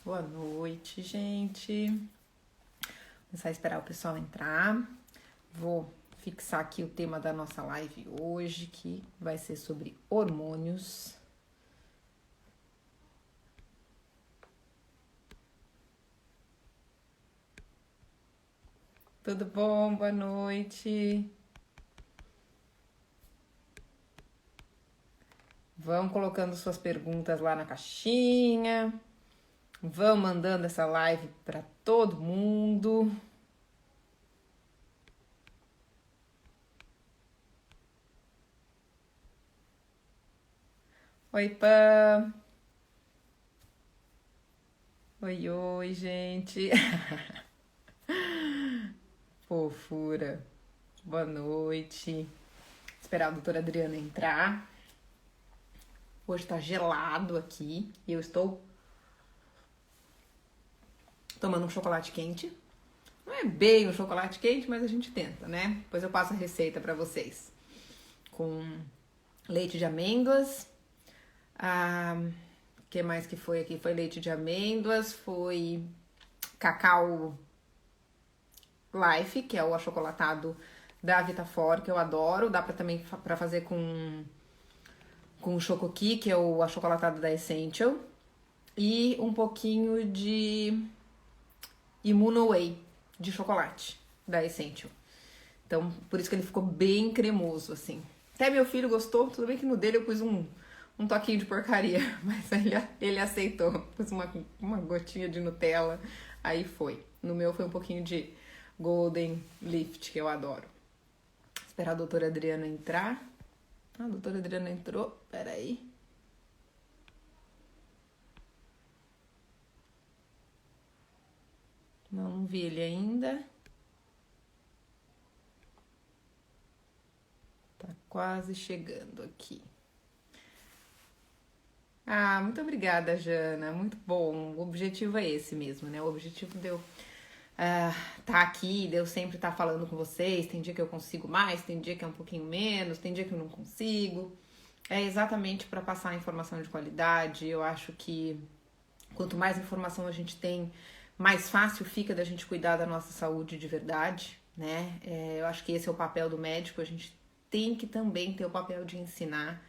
Boa noite, gente. Vou começar a esperar o pessoal entrar. Vou fixar aqui o tema da nossa live hoje, que vai ser sobre hormônios. Tudo bom? Boa noite. Vão colocando suas perguntas lá na caixinha. Vão mandando essa live para todo mundo. Oi, Pam. Oi, oi, gente. Fofura. Boa noite. Esperar a doutora Adriana entrar. Hoje tá gelado aqui e eu estou tomando um chocolate quente. Não é bem um chocolate quente, mas a gente tenta, né? Depois eu passo a receita pra vocês. Com leite de amêndoas. O que mais que foi aqui? Foi leite de amêndoas, foi cacau Life, que é o achocolatado da Vitafor, que eu adoro. Dá pra também pra fazer com Chocoqui, que é o achocolatado da Essential. E um pouquinho de Immunoway de chocolate da Essential. Então, por isso que ele ficou bem cremoso, assim. Até meu filho gostou, tudo bem que no dele eu pus um toquinho de porcaria, mas ele aceitou. Pus uma gotinha de Nutella, aí foi. No meu foi um pouquinho de Golden Lift, que eu adoro. Esperar a doutora Adriana entrar. A doutora Adriana entrou, peraí. Não vi ele ainda. Tá quase chegando aqui. Muito obrigada, Jana. Muito bom. O objetivo é esse mesmo, né? O objetivo de eu tá aqui, de eu sempre estar falando com vocês. Tem dia que eu consigo mais, tem dia que é um pouquinho menos, tem dia que eu não consigo. É exatamente para passar informação de qualidade. Eu acho que quanto mais informação a gente tem, mais fácil fica da gente cuidar da nossa saúde de verdade, né? Eu acho que esse é o papel do médico. A gente tem que também ter o papel de ensinar.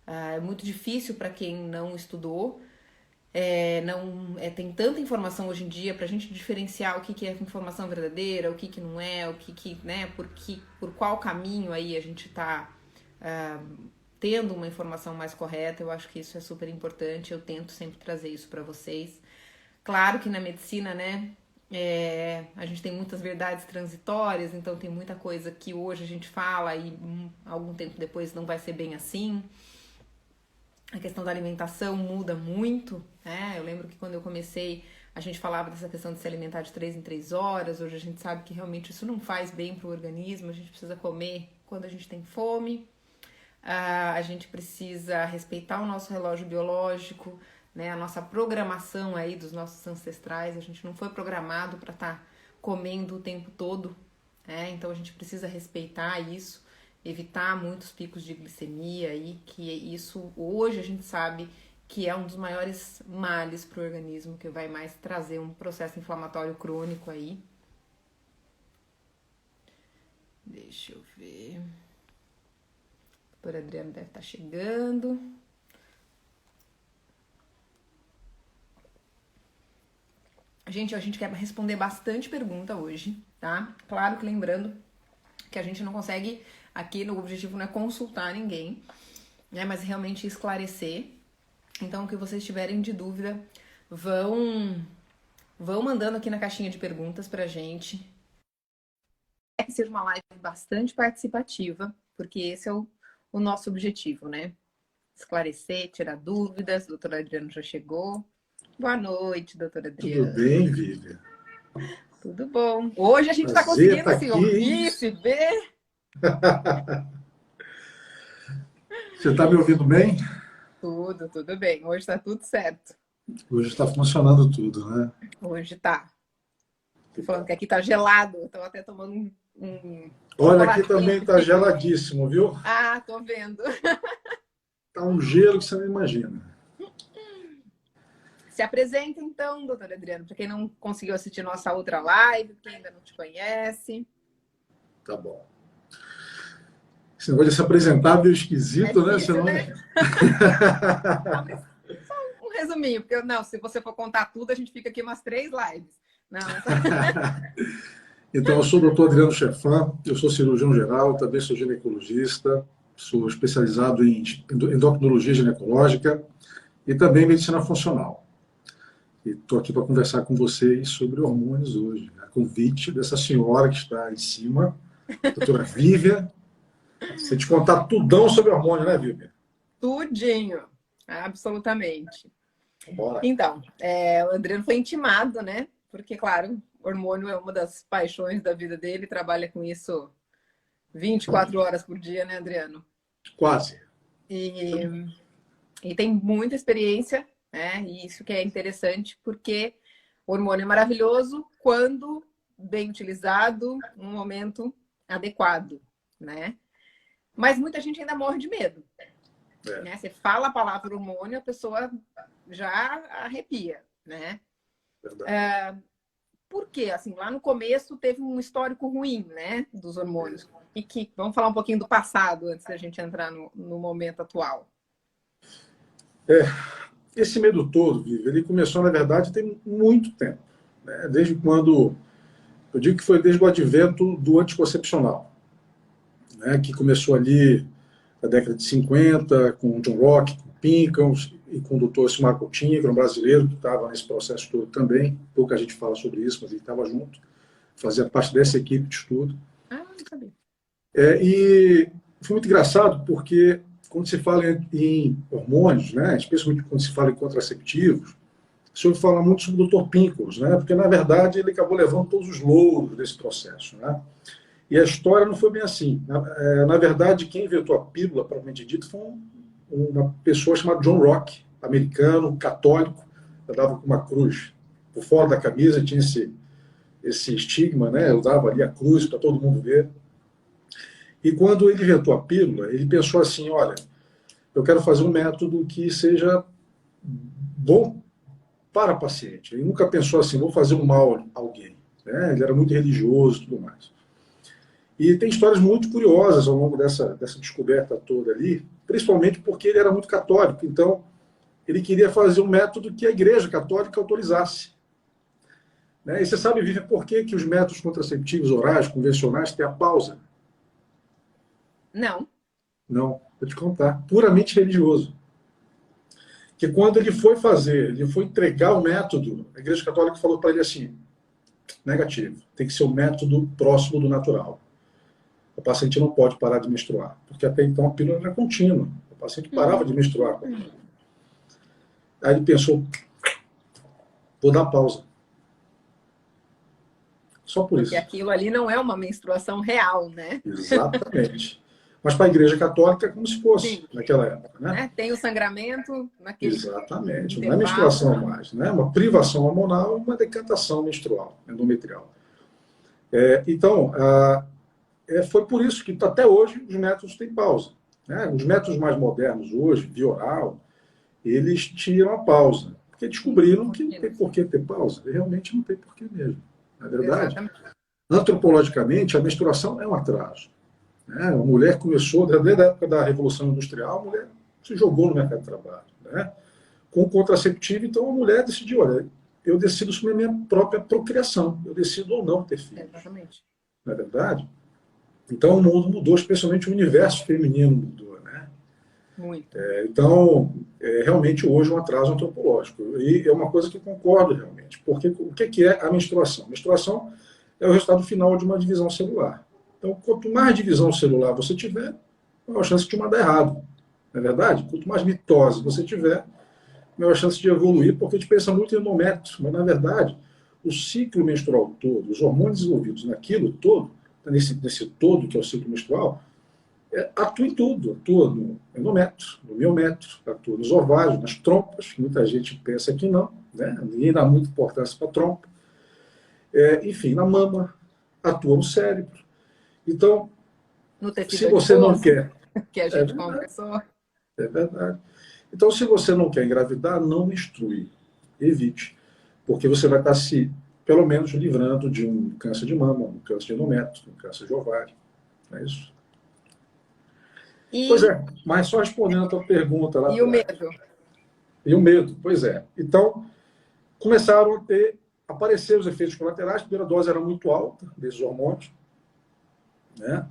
É muito difícil para quem não estudou. Tem tanta informação hoje em dia para a gente diferenciar o que é informação verdadeira, o que não é, né, por qual caminho aí a gente está tendo uma informação mais correta. Eu acho que isso é super importante. Eu tento sempre trazer isso para vocês. Claro que na medicina, né, a gente tem muitas verdades transitórias, então tem muita coisa que hoje a gente fala e algum tempo depois não vai ser bem assim. A questão da alimentação muda muito, né? Eu lembro que quando eu comecei, a gente falava dessa questão de se alimentar de 3 em 3 horas. Hoje a gente sabe que realmente isso não faz bem para o organismo. A gente precisa comer quando a gente tem fome. A gente precisa respeitar o nosso relógio biológico, né? A nossa programação aí dos nossos ancestrais. A gente não foi programado para estar comendo o tempo todo, né? Então a gente precisa respeitar isso. Evitar muitos picos de glicemia aí, que isso hoje a gente sabe que é um dos maiores males para o organismo, que vai mais trazer um processo inflamatório crônico aí. Deixa eu ver. A doutora Adriana deve estar chegando. Gente, a gente quer responder bastante pergunta hoje, tá? Claro que lembrando que a gente não consegue, aqui no objetivo não é consultar ninguém, né, mas realmente esclarecer. Então, o que vocês tiverem de dúvida, vão mandando aqui na caixinha de perguntas pra gente. É que seja uma live bastante participativa, porque esse é o nosso objetivo, né? Esclarecer, tirar dúvidas. A doutora Adriana já chegou. Boa noite, doutora Tudo Adriana. bem, Vivian? Tudo bom. Hoje a gente tá Prazer conseguindo estar se aqui. ouvir, se ver. Você está me ouvindo bem? Tudo bem. Hoje tá tudo certo. Hoje está funcionando tudo, né? Hoje tá. Que Tô falando bom. que aqui tá gelado. Eu tô até tomando um Olha, aqui chocolate também quente. está geladíssimo, viu? Tô vendo. Está um gelo que você não imagina. Se apresenta então, doutor Adriano, para quem não conseguiu assistir nossa outra live, quem ainda não te conhece. Tá bom. Esse negócio de se apresentar é meio esquisito, né? Difícil, Senão... né? Só um resuminho, porque não, se você for contar tudo, a gente fica aqui umas 3 lives. Não, Então, eu sou o doutor Adriano Chefan, eu sou cirurgião geral, também sou ginecologista, sou especializado em endocrinologia ginecológica e também medicina funcional. E estou aqui para conversar com vocês sobre hormônios hoje, a convite dessa senhora que está em cima, a doutora Vivian. Você te contar tudão sobre hormônio, né, Vivian? tudinho, absolutamente. Bora. Então, o Adriano foi intimado, né? Porque, claro, hormônio é uma das paixões da vida dele, trabalha com isso 24 horas por dia, né, Adriano? Quase. E tem muita experiência, né? E isso que é interessante, porque o hormônio é maravilhoso quando bem utilizado, num momento adequado, né? Mas muita gente ainda morre de medo. Né? Você fala a palavra hormônio, a pessoa já arrepia, né? Por quê? Assim, lá no começo teve um histórico ruim, né, dos hormônios. Vamos falar um pouquinho do passado antes da gente entrar no momento atual. Esse medo todo, Vivi, ele começou, na verdade, tem muito tempo. Né? Desde quando... Eu digo que foi desde o advento do anticoncepcional, né? Que começou ali na década de 50, com o John Rock, com o Pinkels e com o doutor Silmar Coutinho, que era um brasileiro que estava nesse processo todo também. Pouca gente fala sobre isso, mas ele estava junto, fazia parte dessa equipe de estudo. Não sabia. E foi muito engraçado porque quando se fala em hormônios, né, especialmente quando se fala em contraceptivos, se ouve falar muito sobre o Dr. Pinkels, né, porque na verdade ele acabou levando todos os louros desse processo, né? E a história não foi bem assim. Na verdade, quem inventou a pílula, propriamente dito, foi uma pessoa chamada John Rock, americano, católico, andava com uma cruz por fora da camisa, tinha esse estigma, né? Eu dava ali a cruz para todo mundo ver. E quando ele inventou a pílula, ele pensou assim, olha, eu quero fazer um método que seja bom para o paciente. Ele nunca pensou assim, vou fazer um mal a alguém. Né? Ele era muito religioso e tudo mais. E tem histórias muito curiosas ao longo dessa descoberta toda ali, principalmente porque ele era muito católico. Então, ele queria fazer um método que a Igreja Católica autorizasse. Né? E você sabe, Vivi, por que os métodos contraceptivos orais, convencionais, têm a pausa? Não. Não, vou te contar. Puramente religioso. Que quando ele foi entregar o método, a Igreja Católica falou para ele assim, negativo, tem que ser um método próximo do natural. O paciente não pode parar de menstruar, porque até então a pílula era contínua. O paciente parava de menstruar. Aí ele pensou, vou dar pausa. Só por isso. Porque aquilo ali não é uma menstruação real, né? Exatamente. Mas para a Igreja Católica é como se fosse, sim, naquela época. Né? Tem o sangramento naquele... Exatamente. Não é menstruação mais. Né? Uma privação hormonal e uma decantação menstrual, endometrial. Então, foi por isso que até hoje os métodos têm pausa. Né? Os métodos mais modernos hoje, via oral, eles tiram a pausa. Porque descobriram que não tem por que ter pausa. E realmente não tem por que mesmo. Na verdade, antropologicamente, a menstruação é um atraso. Né? A mulher começou, desde a época da Revolução Industrial, a mulher se jogou no mercado de trabalho. Né? Com o contraceptivo, então a mulher decidiu, olha, eu decido sobre a minha própria procriação. Eu decido ou não ter filhos. Exatamente. Não é verdade? Então o mundo mudou, especialmente o universo feminino mudou. Né? Muito. Então, realmente hoje um atraso antropológico. E é uma coisa que eu concordo realmente. Porque o que é a menstruação? A menstruação é o resultado final de uma divisão celular. Então, quanto mais divisão celular você tiver, maior chance de uma dar errado. Não é verdade? Quanto mais mitose você tiver, maior chance de evoluir, porque a gente pensa muito em endométrio, mas, na verdade, o ciclo menstrual todo, os hormônios envolvidos naquilo todo, nesse todo que é o ciclo menstrual, atua em tudo. Atua no endométrio, no miométrio, atua nos ovários, nas trompas, que muita gente pensa que não, né? Ninguém dá muita importância para a trompa. Enfim, na mama, atua no cérebro. Então, se você não quer... Que a gente conversou. É verdade. Então, se você não quer engravidar, não menstrue. evite, porque você vai estar se, pelo menos, livrando de um câncer de mama, um câncer de endométrio, um câncer de ovário. É isso. Pois é, mas só respondendo a tua pergunta lá. E o medo? E o medo, pois é. Então, começaram a aparecer os efeitos colaterais. A primeira dose era muito alta desses hormônios, né?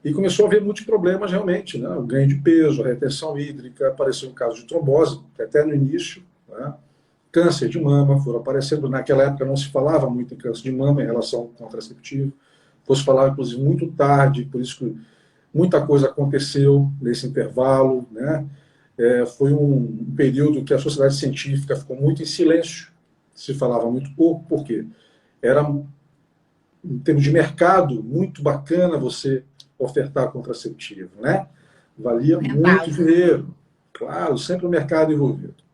E começou a haver muitos problemas realmente, né? O ganho de peso, a retenção hídrica, apareceu um caso de trombose, até no início, né? Câncer de mama foram aparecendo. Naquela época não se falava muito em câncer de mama em relação ao contraceptivo. Fosse falar, inclusive, muito tarde, por isso que muita coisa aconteceu nesse intervalo, né? Foi um período que a sociedade científica ficou muito em silêncio, se falava muito pouco, porque era, em termos de mercado, muito bacana você ofertar contraceptivo, né? Valia muito dinheiro, claro, sempre o mercado envolvido.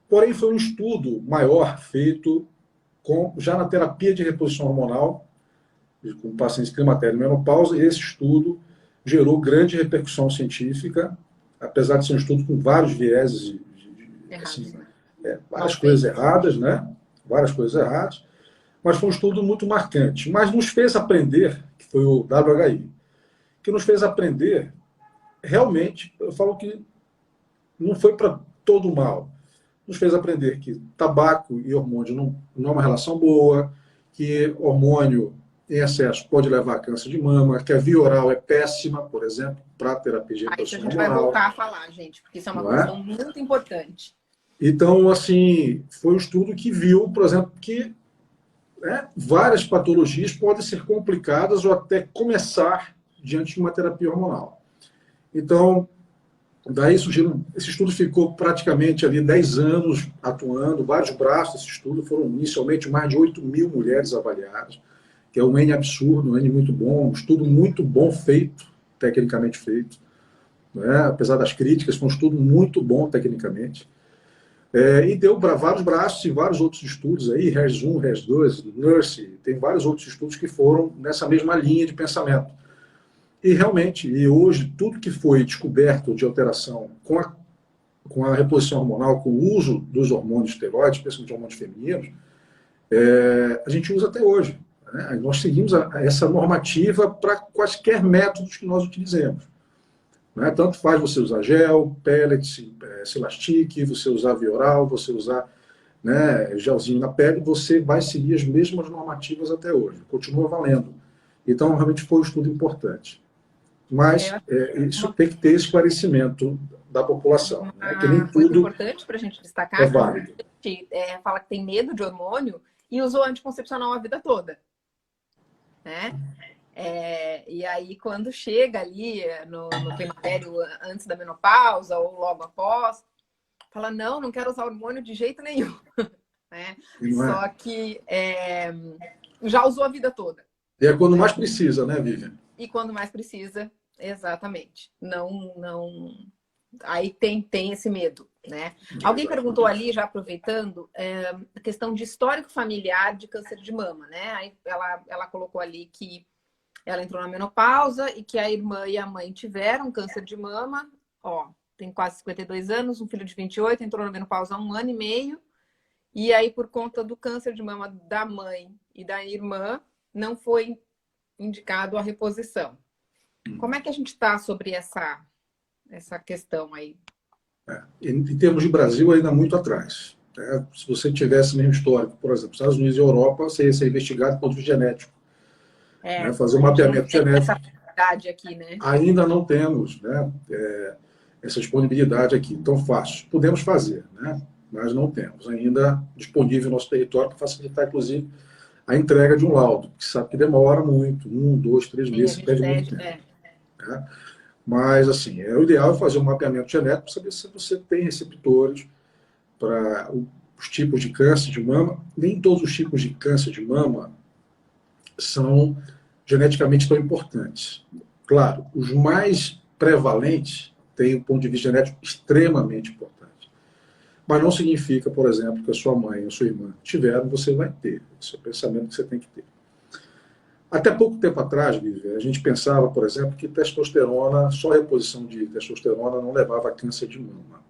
Porém, foi um estudo maior feito já na terapia de reposição hormonal, com pacientes climatério e menopausa, e esse estudo gerou grande repercussão científica, apesar de ser um estudo com vários vieses, assim, várias coisas erradas, né? Várias coisas erradas, mas foi um estudo muito marcante. Mas nos fez aprender, que foi o WHI, que nos fez aprender, realmente, eu falo que não foi para todo o mal, nos fez aprender que tabaco e hormônio não é uma relação boa, que hormônio em excesso pode levar a câncer de mama, que a via oral é péssima, por exemplo, para terapia de reposição hormonal. Isso a gente vai voltar a falar, gente, porque isso é uma questão muito importante. Então, assim, foi um estudo que viu, por exemplo, que várias patologias podem ser complicadas ou até começar diante de uma terapia hormonal. Então, daí surgiram, esse estudo ficou praticamente ali 10 anos atuando, vários braços desse estudo, foram inicialmente mais de 8 mil mulheres avaliadas, que é um N absurdo, um N muito bom, um estudo muito bom feito, tecnicamente feito, né? Apesar das críticas, foi um estudo muito bom tecnicamente. E deu para vários braços e vários outros estudos aí, RES1, RES2, NURSE, tem vários outros estudos que foram nessa mesma linha de pensamento. E realmente, e hoje, tudo que foi descoberto de alteração com a reposição hormonal, com o uso dos hormônios esteroides, especialmente hormônios femininos, a gente usa até hoje. Né? Nós seguimos essa normativa para quaisquer métodos que nós utilizemos. Né? Tanto faz você usar gel, pellets, Silastic, você usar via oral, você usar, né, gelzinho na pele, você vai seguir as mesmas normativas até hoje. Continua valendo. Então, realmente foi um estudo importante. Mas isso tem que ter esclarecimento da população. Né? Que nem tudo importante para a gente destacar. É válido. A gente fala que tem medo de hormônio e usou anticoncepcional a vida toda. Né? E aí, quando chega ali no climatério antes da menopausa ou logo após, fala, não quero usar hormônio de jeito nenhum. Né? Só que já usou a vida toda. E é quando mais precisa, né, Vivian? E quando mais precisa, exatamente. Aí tem esse medo, né? Alguém perguntou ali, já aproveitando, a questão de histórico familiar de câncer de mama, né? Aí ela colocou ali que ela entrou na menopausa e que a irmã e a mãe tiveram câncer de mama. Ó, tem quase 52 anos, um filho de 28, entrou na menopausa há 1 ano e meio. E aí, por conta do câncer de mama da mãe e da irmã, não foi indicado a reposição. Como é que a gente está sobre essa questão aí? Em termos de Brasil, ainda muito atrás. Né? Se você tivesse mesmo histórico, por exemplo, Estados Unidos e Europa, você ia ser investigado por ponto de vista genético. Né? Fazer um mapeamento genético. Essa aqui, né? Ainda não temos, né, essa disponibilidade aqui tão fácil. Podemos fazer, né? Mas não temos ainda disponível no nosso território para facilitar, inclusive, a entrega de um laudo, que sabe que demora muito, 1, 2, 3 meses, perde muito tempo. Né? Mas, assim, o ideal é fazer um mapeamento genético para saber se você tem receptores para os tipos de câncer de mama. Nem todos os tipos de câncer de mama são geneticamente tão importantes. Claro, os mais prevalentes têm um ponto de vista genético extremamente importante. Mas não significa, por exemplo, que a sua mãe ou a sua irmã tiveram, você vai ter. Esse é o pensamento que você tem que ter. Até pouco tempo atrás, Vivi, a gente pensava, por exemplo, que testosterona, só a reposição de testosterona não levava a câncer de mama.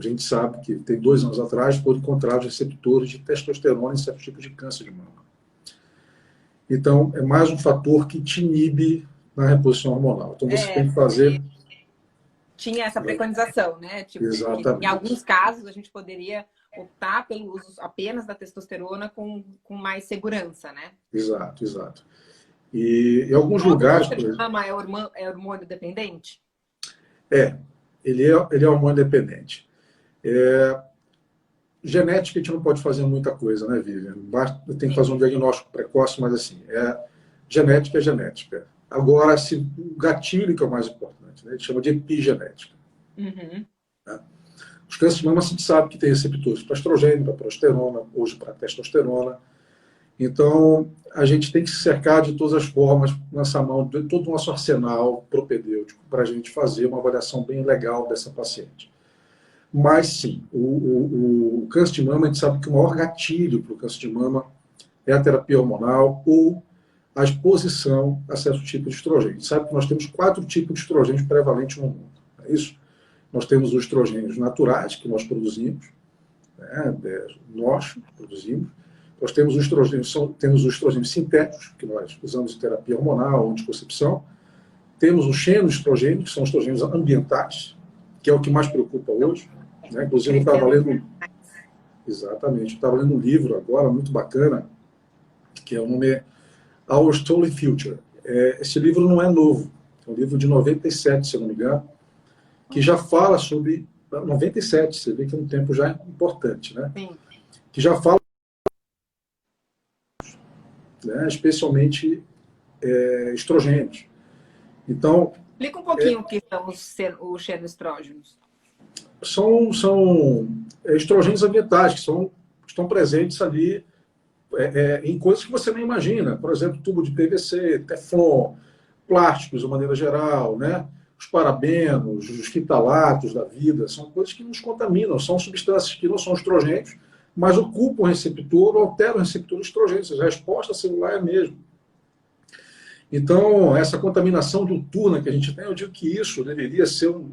A gente sabe que tem 2 anos atrás foram encontrados receptores de testosterona em certos tipos de câncer de mama. Então, é mais um fator que te inibe na reposição hormonal. Então, você tem que fazer... Tinha essa preconização, né? Tipo, exatamente. Em alguns casos, a gente poderia optar pelo uso apenas da testosterona com mais segurança, né? Exato, exato. E em alguns lugares... O câncer de mama é hormônio dependente? Ele é hormônio dependente. Genética, a gente não pode fazer muita coisa, né, Vivian? Tem que fazer um diagnóstico precoce, mas assim, genética é genética. Agora, o gatilho que é o mais importante, né? A gente chama de epigenética. Uhum. Né? Os cânceres de mama, a gente sabe que tem receptores para estrogênio, para progesterona, hoje para testosterona. Então, a gente tem que se cercar de todas as formas, nessa mão, de todo o nosso arsenal propedêutico, para a gente fazer uma avaliação bem legal dessa paciente. Mas, sim, o câncer de mama, a gente sabe que o maior gatilho para o câncer de mama é a terapia hormonal ou a exposição a certo tipo de estrogênio. A gente sabe que nós temos 4 tipos de estrogênios prevalentes no mundo. É isso? Nós temos os estrogênios naturais, que nós produzimos, né? Nós produzimos. Nós temos os estrogênios sintéticos, que nós usamos em terapia hormonal ou anticoncepção. Temos os xenoestrogênios, que são estrogênios ambientais, que é o que mais preocupa hoje. Né? Inclusive, eu estava lendo... Exatamente. Eu estava lendo um livro agora, muito bacana, que o nome é Our Stolen Future. Esse livro não é novo. É um livro de 97, se eu não me engano, que já fala sobre... 97, você vê que é um tempo já importante, né? Sim. Que já fala, né, especialmente estrogênios. Então... Explica um pouquinho o que são os xenoestrógenos. São estrogênios ambientais, que estão presentes ali em coisas que você nem imagina. Por exemplo, tubo de PVC, teflon, plásticos de maneira geral, né? Os parabenos, os fitalatos da vida, são coisas que nos contaminam, são substâncias que não são estrogênios, mas ocupam o receptor ou alteram o receptor de estrogênio, ou seja, a resposta celular é a mesma. Então, essa contaminação diuturna que a gente tem, eu digo que isso deveria ser um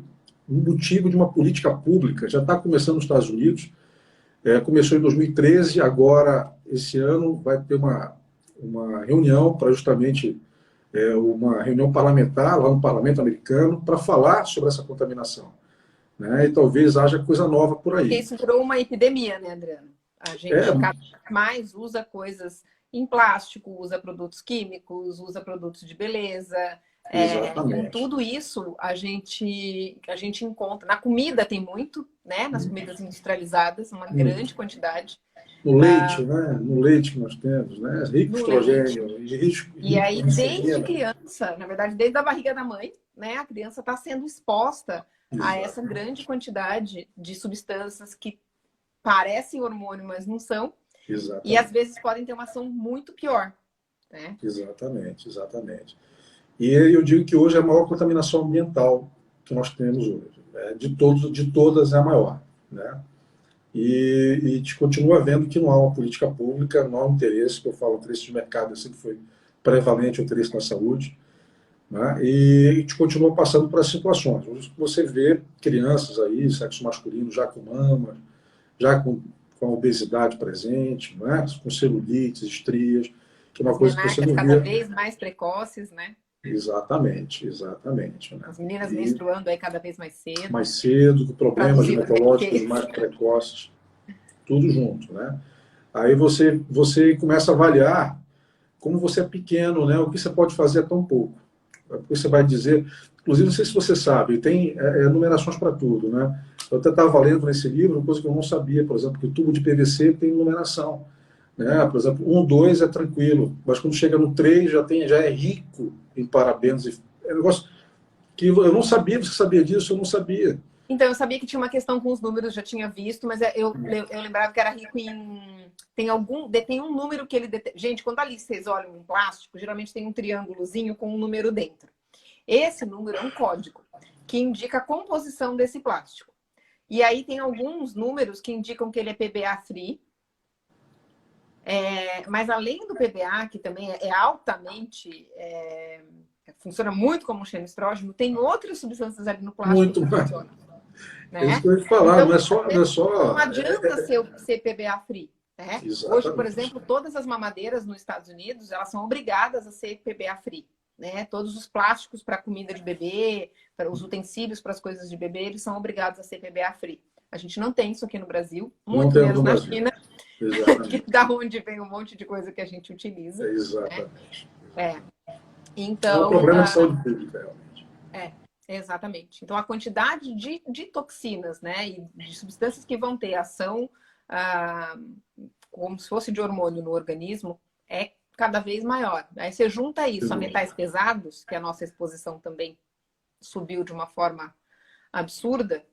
motivo de uma política pública. Já está começando nos Estados Unidos, começou em 2013, agora, esse ano, vai ter uma reunião para justamente uma reunião parlamentar lá no Parlamento americano para falar sobre essa contaminação. Né? E talvez haja coisa nova por aí. Porque isso virou uma epidemia, né, Adriano? A gente cada vez mais usa coisas em plástico, usa produtos químicos, usa produtos de beleza. Com tudo isso, a gente encontra. Na comida tem muito, né? Nas comidas industrializadas, uma grande quantidade. No leite, né? No leite que nós temos, né? Rico estrogênio. E aí, desde criança, na verdade, desde a barriga da mãe, né? A criança está sendo exposta a essa grande quantidade de substâncias que parecem hormônio, mas não são. Exatamente. E às vezes podem ter uma ação muito pior. Né? Exatamente, exatamente. E eu digo que hoje é a maior contaminação ambiental que nós temos hoje. De todas é a maior. Né? E a gente continua vendo que não há uma política pública, não há um interesse, que eu falo, o interesse de mercado sempre foi prevalente, o interesse na saúde. Né? E a gente continua passando por essas situações. Hoje você vê crianças aí, sexo masculino, já com mama, já com a obesidade presente, né? Com celulites, estrias, que é uma coisa que você não vê. Cada vez mais precoces, né? Exatamente, exatamente. Né? As meninas menstruando aí cada vez mais cedo. Mais cedo, com problemas ginecológicos mais precoces, tudo junto, né? Aí você começa a avaliar como você é pequeno, né? O que você pode fazer é tão pouco. Você vai dizer, inclusive, não sei se você sabe, tem numerações para tudo, né? Eu até estava lendo nesse livro uma coisa que eu não sabia, por exemplo, que o tubo de PVC tem numeração. Né? Por exemplo, 1, 2 é tranquilo, mas quando chega no 3 já é rico em parabenos. É um negócio que eu não sabia, você sabia disso? Eu não sabia. Então, eu sabia que tinha uma questão com os números, já tinha visto, mas eu lembrava que era rico em... Tem um número que ele... Gente, quando ali vocês olham um plástico, geralmente tem um triângulozinho com um número dentro. Esse número é um código que indica a composição desse plástico. E aí tem alguns números que indicam que ele é PBA-free. Mas além do PBA, que também é altamente... funciona muito como um xenoestrógeno, tem outras substâncias ali no plástico muito que funcionam. É isso né? que eu ia te falar, Então, não é só. Não, é não só adianta ser PBA free, né? Hoje, por exatamente. exemplo, todas as mamadeiras nos Estados Unidos, elas são obrigadas a ser PBA free, né? Todos os plásticos para comida de bebê, para os utensílios para as coisas de bebê, eles são obrigados a ser PBA free. A gente não tem isso aqui no Brasil, Não muito temos menos no na Brasil. China, que Exatamente. da onde vem um monte de coisa que a gente utiliza, né? Exatamente. É. É um Então, problema de saúde pública, realmente. é, exatamente. Então, a quantidade de toxinas, né, e de substâncias que vão ter ação ah, como se fosse de hormônio no organismo é cada vez maior. Aí você junta isso a metais pesados, que a nossa exposição também subiu de uma forma absurda,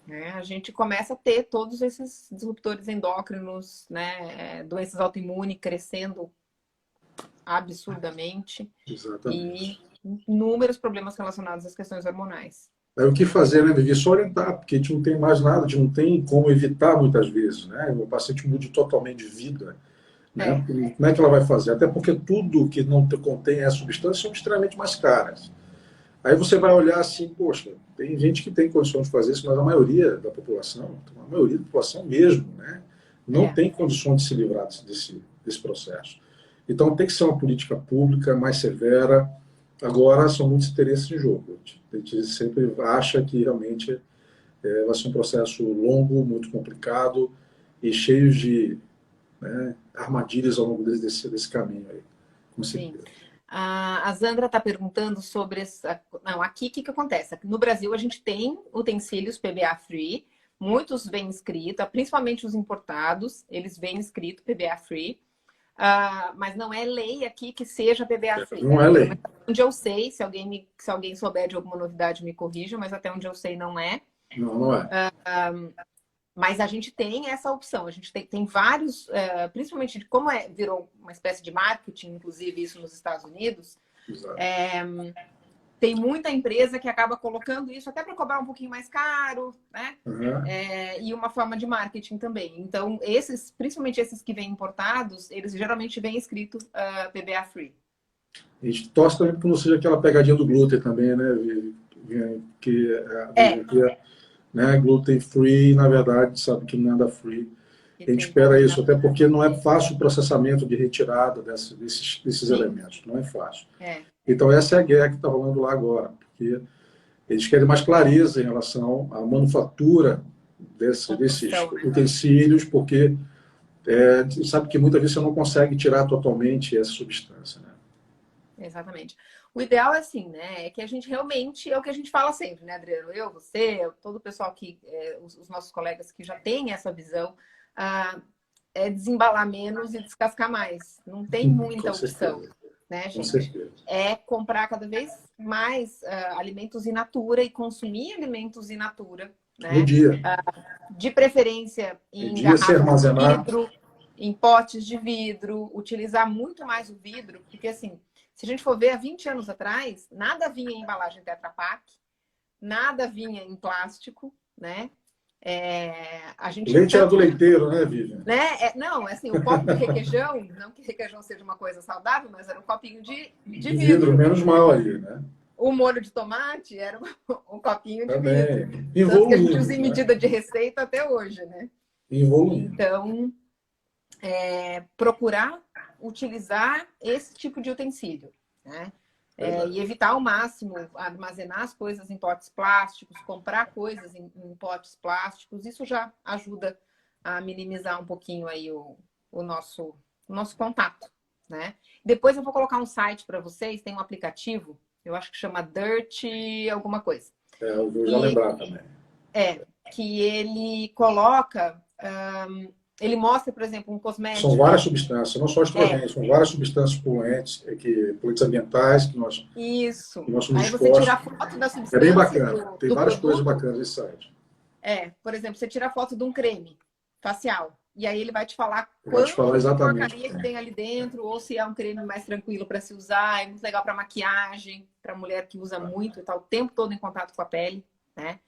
né, a gente começa a ter todos esses disruptores endócrinos, né, doenças autoimunes crescendo absurdamente Exatamente. e inúmeros problemas relacionados às questões hormonais. Aí o que Né? fazer, né, Vivi? Só orientar, porque a gente não tem mais nada, a gente não tem como evitar muitas vezes, né? O paciente mude totalmente de vida, né? É, Como é que ela vai fazer? Até porque tudo que não contém essa substância são extremamente mais caras. Aí você vai olhar assim, poxa, tem gente que tem condições de fazer isso, mas a maioria da população, a maioria da população mesmo, né, não é, tem condições de se livrar desse processo. Então tem que ser uma política pública mais severa. Agora são muitos interesses em jogo. A gente sempre acha que realmente vai ser um processo longo, muito complicado e cheio de, né, armadilhas ao longo desse caminho aí, com sim. certeza. A Zandra está perguntando sobre essa. Não, aqui o que acontece? Aqui no Brasil a gente tem utensílios PBA free, muitos vêm escrito, principalmente os importados, eles vêm escrito PBA free, mas não é lei aqui que seja PBA free. Não é Pelo lei. menos até onde eu sei, se alguém souber de alguma novidade, me corrija, mas até onde eu sei não é. Não, não é. Mas a gente tem essa opção, a gente tem vários, principalmente de como virou uma espécie de marketing, inclusive isso nos Estados Unidos, Exato. tem muita empresa que acaba colocando isso até para cobrar um pouquinho mais caro, né? Uhum. E uma forma de marketing também. Então, esses, principalmente esses que vêm importados, eles geralmente vêm escrito PBA free. A gente torce também que não seja aquela pegadinha do glúten também, né? Que É, né, gluten free, na verdade, sabe que não é da free. que A gente tem espera coisa. isso, até porque não é fácil o processamento de retirada desses Sim, elementos, não é fácil. é. Então, essa é a guerra que está rolando lá agora, porque eles querem mais clareza em relação à manufatura desses Composição, né? utensílios, porque a gente sabe que muitas vezes você não consegue tirar totalmente essa substância. Né? Exatamente. O ideal é assim, né? É que a gente realmente, é o que a gente fala sempre, né, Adriano? Eu, você, todo o pessoal que, os nossos colegas que já têm essa visão, ah, é desembalar menos e descascar mais. Não tem Com muita opção, certeza, né, com gente? certeza. É comprar cada vez mais alimentos in natura e consumir alimentos in natura, No né? dia. De preferência No em dia, sem garrafas de armazenar. vidro, em potes de vidro, utilizar muito mais o vidro, porque assim, se a gente for ver há 20 anos atrás, nada vinha em embalagem Tetra Pak, nada vinha em plástico, né? A gente tinha Leite era do tanto, leiteiro, né, Vivian? né? Não, assim, o copo de requeijão, não que requeijão seja uma coisa saudável, mas era um copinho de De vidro, vidro. menos mal aí, né? O molho de tomate era um copinho de vidro. Também. Tanto que a gente usa Evoluindo, em né? medida de receita até hoje, né? Evoluindo. Então, procurar utilizar esse tipo de utensílio, né? E Verdade. evitar ao máximo armazenar as coisas em potes plásticos, comprar coisas em potes plásticos, isso já ajuda a minimizar um pouquinho aí o nosso contato, né? Depois eu vou colocar um site para vocês, tem um aplicativo, eu acho que chama Dirt alguma coisa. Eu vou já E lembrar também. que ele coloca, ele mostra, por exemplo, um São várias cosmético. substâncias, não só estrogênios, são várias substâncias poluentes, poluentes ambientais Isso. que nós somos Aí você tira a expostos. foto da É bem substância bacana. do, Tem do várias coisas produto. bacanas nesse site. Por exemplo, você tira a foto de um creme facial. E aí ele vai te falar Eu vou te falar quanto de exatamente o que porcaria que tem. tem ali dentro, ou se é um creme mais tranquilo para se usar, é muito legal para maquiagem, para mulher que usa muito e tá o tempo todo em contato com a pele, né?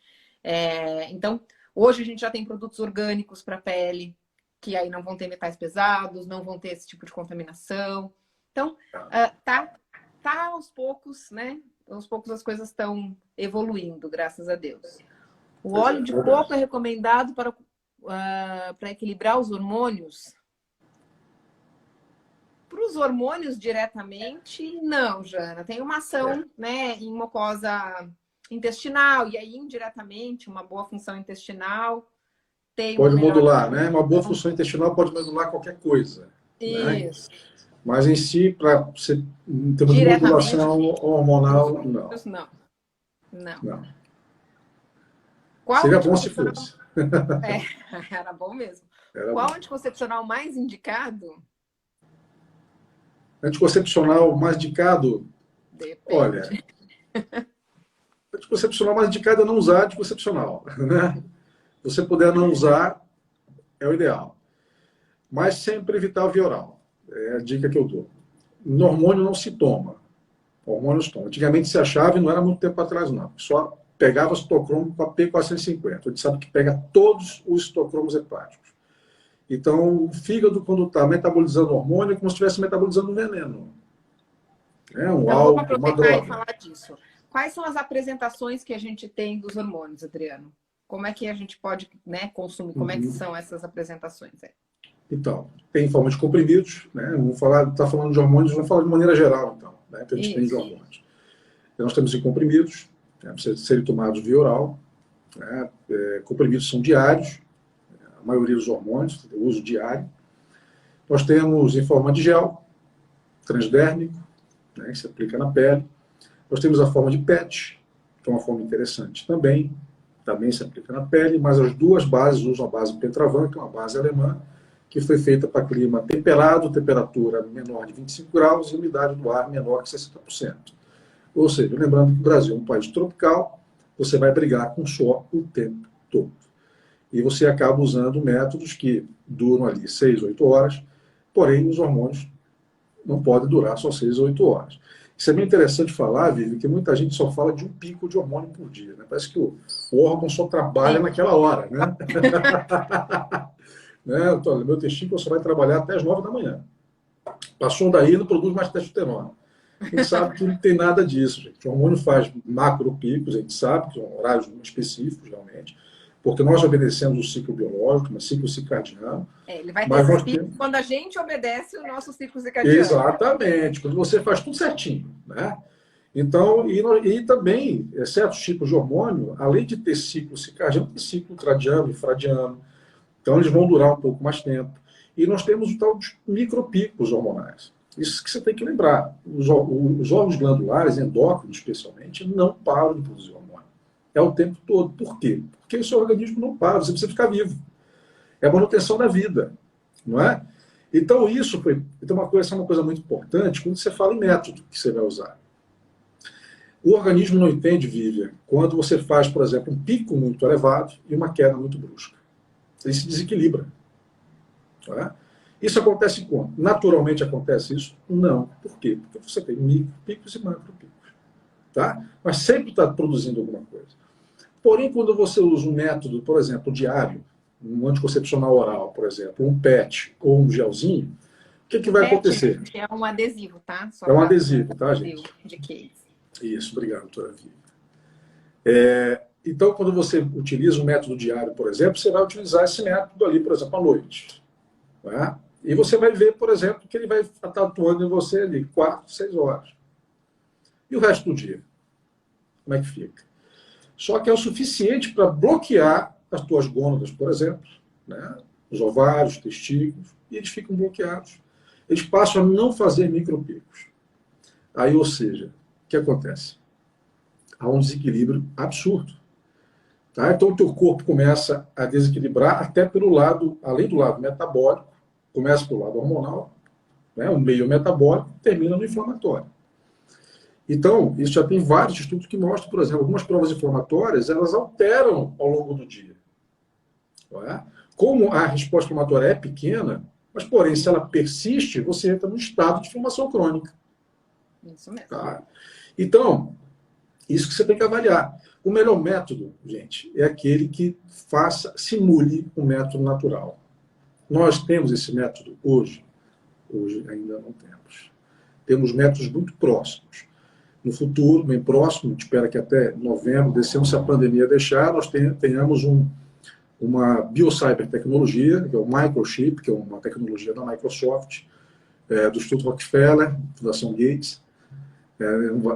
Então, hoje a gente já tem produtos orgânicos para pele, que aí não vão ter metais pesados, não vão ter esse tipo de contaminação. Então, tá aos poucos, né? Aos poucos as coisas estão evoluindo, graças a Deus. O óleo de coco é recomendado para equilibrar os hormônios? Para os hormônios diretamente, não, Jana. Tem uma ação, né, em mucosa intestinal, e aí indiretamente, uma boa função intestinal tem pode modular, né? Uma boa função intestinal pode modular qualquer coisa. Isso. Né? Mas em si, para você ter uma modulação hormonal, não. Não. Seria bom se fosse. Era bom mesmo. Era Qual bom. anticoncepcional mais indicado? Anticoncepcional mais indicado? Depende. Olha, anticoncepcional mais indicado é não usar anticoncepcional. Né? Se você puder não usar, é o ideal. Mas sempre evitar a via oral. É a dica que eu dou. No hormônio não se toma. Hormônios tomam. Antigamente se achava, e não era muito tempo atrás, não. Só pegava citocromo com a P450. A gente sabe que pega todos os citocromos hepáticos. Então, o fígado, quando está metabolizando hormônio, é como se estivesse metabolizando um veneno. Um álcool, uma droga. E falar disso. Quais são as apresentações que a gente tem dos hormônios, Adriano? Como é que a gente pode, né, consumir? Como é que são essas apresentações? Então, tem em forma de comprimidos, né? Vamos falar, está falando de hormônios, vamos falar de maneira geral, então, né? Que a gente tem de hormônios. Então, nós temos em comprimidos, né? Precisam serem tomados via oral, né? Comprimidos são diários, a maioria dos hormônios, uso diário. Nós temos em forma de gel, transdérmico, né? Que se aplica na pele. Nós temos a forma de PET, que é uma forma interessante também se aplica na pele, mas as duas bases usam a base Pentravan, que é uma base alemã, que foi feita para clima temperado, temperatura menor de 25 graus e umidade do ar menor que 60%. Ou seja, lembrando que o Brasil é um país tropical, você vai brigar com sol o tempo todo. E você acaba usando métodos que duram ali 6, 8 horas, porém os hormônios não podem durar só 6 ou 8 horas. Isso é bem interessante falar, Vivi, que muita gente só fala de um pico de hormônio por dia. Né? Parece que o órgão só trabalha naquela hora. Né? Meu testículo só vai trabalhar até as 9 da manhã. Passou daí, não produz mais testosterona. A gente sabe que não tem nada disso, gente. O hormônio faz macropicos, a gente sabe que são horários muito específicos, realmente, porque nós obedecemos o ciclo biológico, o ciclo circadiano. Ele vai ter esse pico quando a gente obedece o nosso ciclo circadiano. Exatamente, quando você faz tudo certinho. Né? Então, e também, certos tipos de hormônio, além de ter ciclo circadiano, tem ciclo ultradiano, infradiano. Então, eles vão durar um pouco mais tempo. E nós temos o tal dos micropicos hormonais. Isso que você tem que lembrar. Os órgãos glandulares, endócrinos especialmente, não param de produzir hormônio. É o tempo todo. Por quê? Porque o seu organismo não para, você precisa ficar vivo. É a manutenção da vida, não é? Então, essa é uma coisa muito importante quando você fala em método que você vai usar. O organismo não entende, Vivian, quando você faz, por exemplo, um pico muito elevado e uma queda muito brusca. Ele se desequilibra. Não é? Isso acontece quando? Naturalmente acontece isso? Não. Por quê? Porque você tem micropicos e macropicos. Tá? Mas sempre está produzindo alguma coisa. Porém, quando você usa um método, por exemplo, diário, um anticoncepcional oral, por exemplo, um PET ou um gelzinho, o que vai acontecer? É um adesivo, tá? É um adesivo, tá, gente? De case. Isso, obrigado, doutora Vivi. Então, quando você utiliza um método diário, por exemplo, você vai utilizar esse método ali, por exemplo, à noite. Tá? E você vai ver, por exemplo, que ele vai estar atuando em você ali 4, 6 horas. E o resto do dia? Como é que fica? Só que é o suficiente para bloquear as tuas gônadas, por exemplo, né? Os ovários, os testículos, e eles ficam bloqueados. Eles passam a não fazer micropicos. Aí, ou seja, o que acontece? Há um desequilíbrio absurdo. Tá? Então, o teu corpo começa a desequilibrar até pelo lado, além do lado metabólico, começa pelo lado hormonal, né? O meio metabólico, termina no inflamatório. Então, isso já tem vários estudos que mostram, por exemplo, algumas provas inflamatórias, elas alteram ao longo do dia. Não é? Como a resposta inflamatória é pequena, mas, porém, se ela persiste, você entra num estado de inflamação crônica. Isso mesmo. Tá? Então, isso que você tem que avaliar. O melhor método, gente, é aquele que simule um método natural. Nós temos esse método hoje? Hoje ainda não temos. Temos métodos muito próximos. no futuro, bem próximo, a gente espera que até novembro desse ano, se a pandemia deixar, nós tenhamos uma biocybertecnologia, que é o microchip, que é uma tecnologia da Microsoft, do Instituto Rockefeller, Fundação Gates.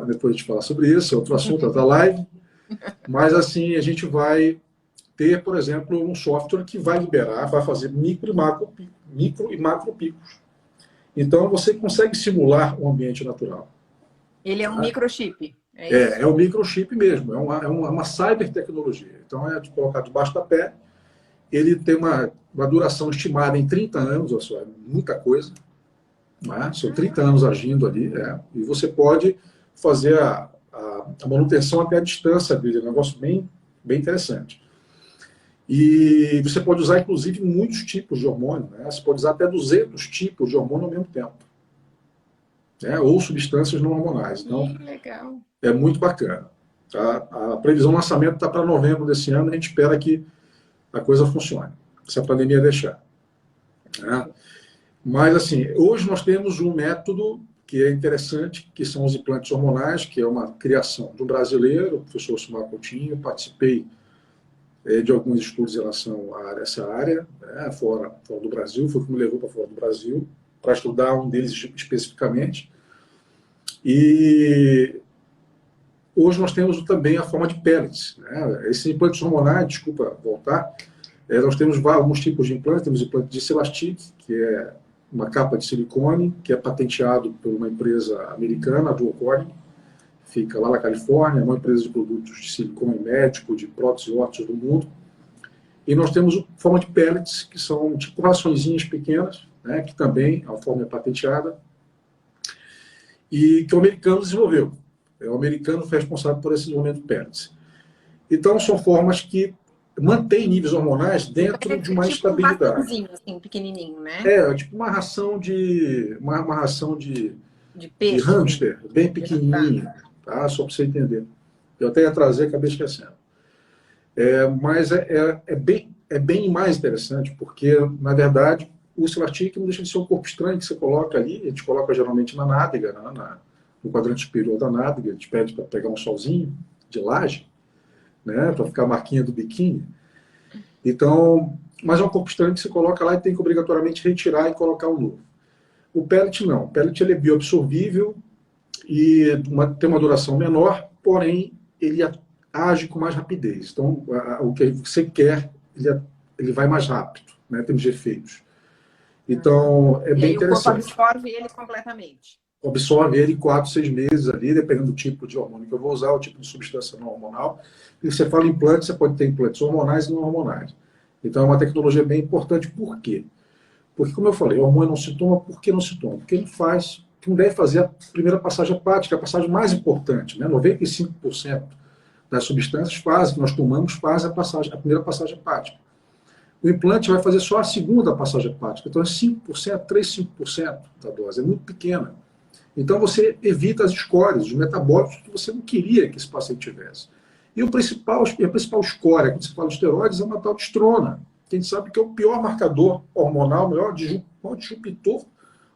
Depois a gente fala sobre isso, é outro assunto, é outra live. Mas, assim, a gente vai ter, por exemplo, um software que vai liberar, vai fazer micro e macro picos. Então, você consegue simular um ambiente natural. Ele é um microchip, é isso? É o microchip mesmo, é uma cybertecnologia. Então, é de colocar debaixo da pele. Ele tem uma duração estimada em 30 anos, ou seja, muita coisa. Né? São 30 anos agindo ali. E você pode fazer a manutenção até a distância dele, é um negócio bem, bem interessante. E você pode usar, inclusive, muitos tipos de hormônio. Né? Você pode usar até 200 tipos de hormônio ao mesmo tempo. Ou substâncias não hormonais. Então, legal. É muito bacana. Tá? A previsão de lançamento está para novembro desse ano. A gente espera que a coisa funcione, se a pandemia deixar. Né? Mas, assim, hoje nós temos um método que é interessante, que são os implantes hormonais, que é uma criação de um brasileiro, o professor Sumar Coutinho. Participei de alguns estudos em relação a essa área, né, fora do Brasil, foi o que me levou para fora do Brasil, para estudar um deles especificamente. E hoje nós temos também a forma de pellets. Né? Esses implantes hormonais, desculpa voltar, nós temos alguns tipos de implantes. Temos o implante de Celastic, que é uma capa de silicone, que é patenteado por uma empresa americana, a Dual Corning, fica lá na Califórnia, é uma empresa de produtos de silicone médico, de prótese ósseas do mundo. E nós temos a forma de pellets, que são tipo raçõezinhas pequenas, né, que também a forma é patenteada, e que o americano desenvolveu. É o americano que foi responsável por esse desenvolvimento de pellets. Então, são formas que mantêm níveis hormonais dentro de uma estabilidade. Um raçãozinho, assim, pequenininho, né? Tipo uma ração de peixe, de hamster, bem pequenininha, tá? Só para você entender. Eu até ia trazer, acabei esquecendo. Mas é bem mais interessante, porque, na verdade, o Celastic não deixa de ser um corpo estranho que você coloca ali. A gente coloca geralmente na nádega, no quadrante superior da nádega. A gente pede para pegar um solzinho de laje, né, para ficar a marquinha do biquíni. Então, mas é um corpo estranho que você coloca lá e tem que obrigatoriamente retirar e colocar um novo. O pellet não. O pellet ele é bioabsorvível e tem uma duração menor, porém ele age com mais rapidez. Então, o que você quer, ele vai mais rápido, né, em termos de efeitos. Então, é bem interessante. E o corpo absorve ele completamente. Absorve ele em 4, 6 meses ali, dependendo do tipo de hormônio que eu vou usar, o tipo de substância não hormonal. E você fala em implantes, você pode ter implantes hormonais e não hormonais. Então, é uma tecnologia bem importante. Por quê? Porque, como eu falei, o hormônio não se toma. Por que não se toma? Porque ele faz, que não deve fazer a primeira passagem hepática, a passagem mais importante. Né? 95% das substâncias que nós tomamos fazem a primeira passagem hepática. O implante vai fazer só a segunda passagem hepática. Então, é 5%, 3-5% da dose. É muito pequena. Então, você evita as escórias, os metabólicos que você não queria que esse paciente tivesse. E a principal escória, quando se fala de esteroides, é uma tal de estrona. Que a gente sabe que é o pior marcador hormonal, o maior disruptor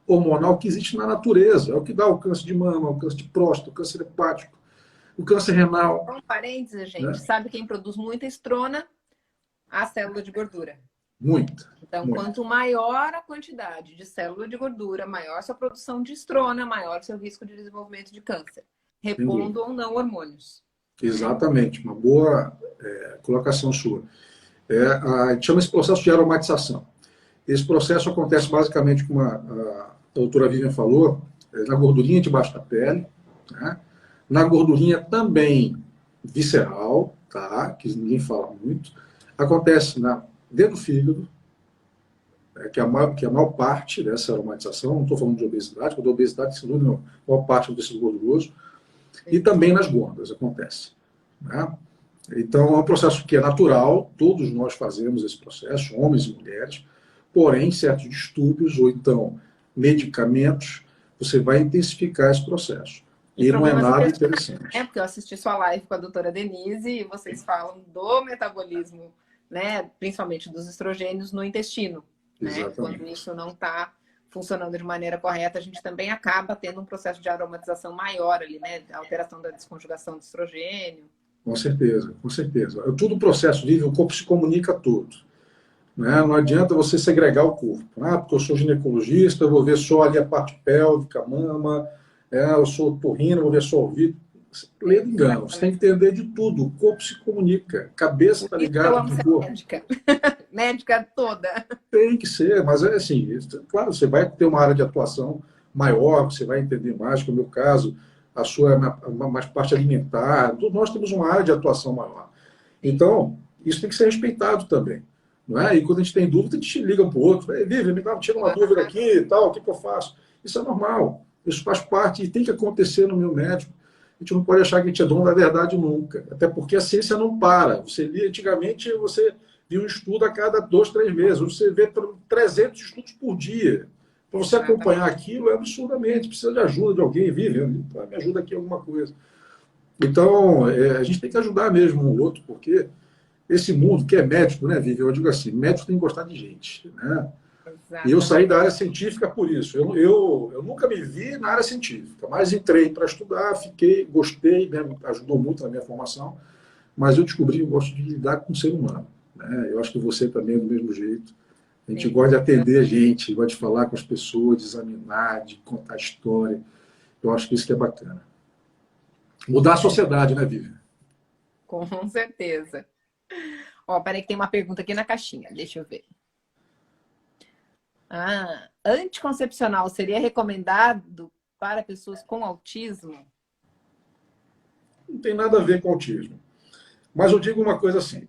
hormonal que existe na natureza. É o que dá o câncer de mama, o câncer de próstata, o câncer hepático, o câncer renal. Um parênteses, gente. Né? Sabe quem produz muita estrona? A célula de gordura. Muita. Então, quanto maior a quantidade de célula de gordura, maior sua produção de estrona, maior seu risco de desenvolvimento de câncer. Repondo ou não hormônios. Exatamente. Uma boa colocação sua. A gente chama esse processo de aromatização. Esse processo acontece basicamente, como a doutora Vivian falou, na gordurinha debaixo da pele, né? Na gordurinha também visceral, tá? Que ninguém fala muito. Acontece dentro do fígado, que é a maior parte dessa aromatização. Não estou falando de obesidade, porque a obesidade, sem dúvida, a maior parte do tecido gorduroso. E também nas gônadas acontece. Né? Então, é um processo que é natural, todos nós fazemos esse processo, homens e mulheres, porém, certos distúrbios ou então medicamentos, você vai intensificar esse processo. E não é nada interessante. Porque eu assisti sua live com a doutora Denise e vocês falam do metabolismo, né, principalmente dos estrogênios no intestino, né, quando isso não está funcionando de maneira correta, a gente também acaba tendo um processo de aromatização maior ali, né? A alteração da desconjugação do estrogênio. Com certeza, com certeza. É tudo processo vive, o corpo se comunica todo. Né? Não adianta você segregar o corpo. Ah, porque eu sou ginecologista, eu vou ver só ali a parte pélvica, a mama, eu sou otorrino, vou ver só o ouvido. Ledo engano, você tem que entender de tudo. O corpo se comunica, a cabeça está ligada com o corpo. Médica. Médica toda. Tem que ser, mas é assim, claro, você vai ter uma área de atuação maior, você vai entender mais, como é o meu caso, a sua mais parte alimentar, nós temos uma área de atuação maior. Então, isso tem que ser respeitado também. Não é? E quando a gente tem dúvida, a gente liga um para o outro, Vivi, tira uma dúvida aqui e tal, o que eu faço? Isso é normal, isso faz parte e tem que acontecer no meu médico. A gente não pode achar que a gente é dono da verdade nunca, até porque a ciência não para. Você lia antigamente, você via um estudo a cada 2, 3 meses, hoje você vê 300 estudos por dia. Para você acompanhar aquilo é absurdamente, precisa de ajuda de alguém, Vivi, me ajuda aqui alguma coisa. Então, a gente tem que ajudar mesmo um outro, porque esse mundo que é médico, né, Vivi? Eu digo assim, médico tem que gostar de gente, né? E eu saí da área científica por isso. Eu nunca me vi na área científica, mas entrei para estudar, fiquei, gostei, né, ajudou muito na minha formação, mas eu descobri que eu gosto de lidar com o ser humano. Né? Eu acho que você também é do mesmo jeito. A gente gosta de atender a gente, gosta de falar com as pessoas, de examinar, de contar história. Eu acho que isso que é bacana. Mudar a sociedade, né, Vivi? Com certeza. Ó, peraí que tem uma pergunta aqui na caixinha. Deixa eu ver. Anticoncepcional seria recomendado para pessoas com autismo? Não tem nada a ver com autismo. Mas eu digo uma coisa assim,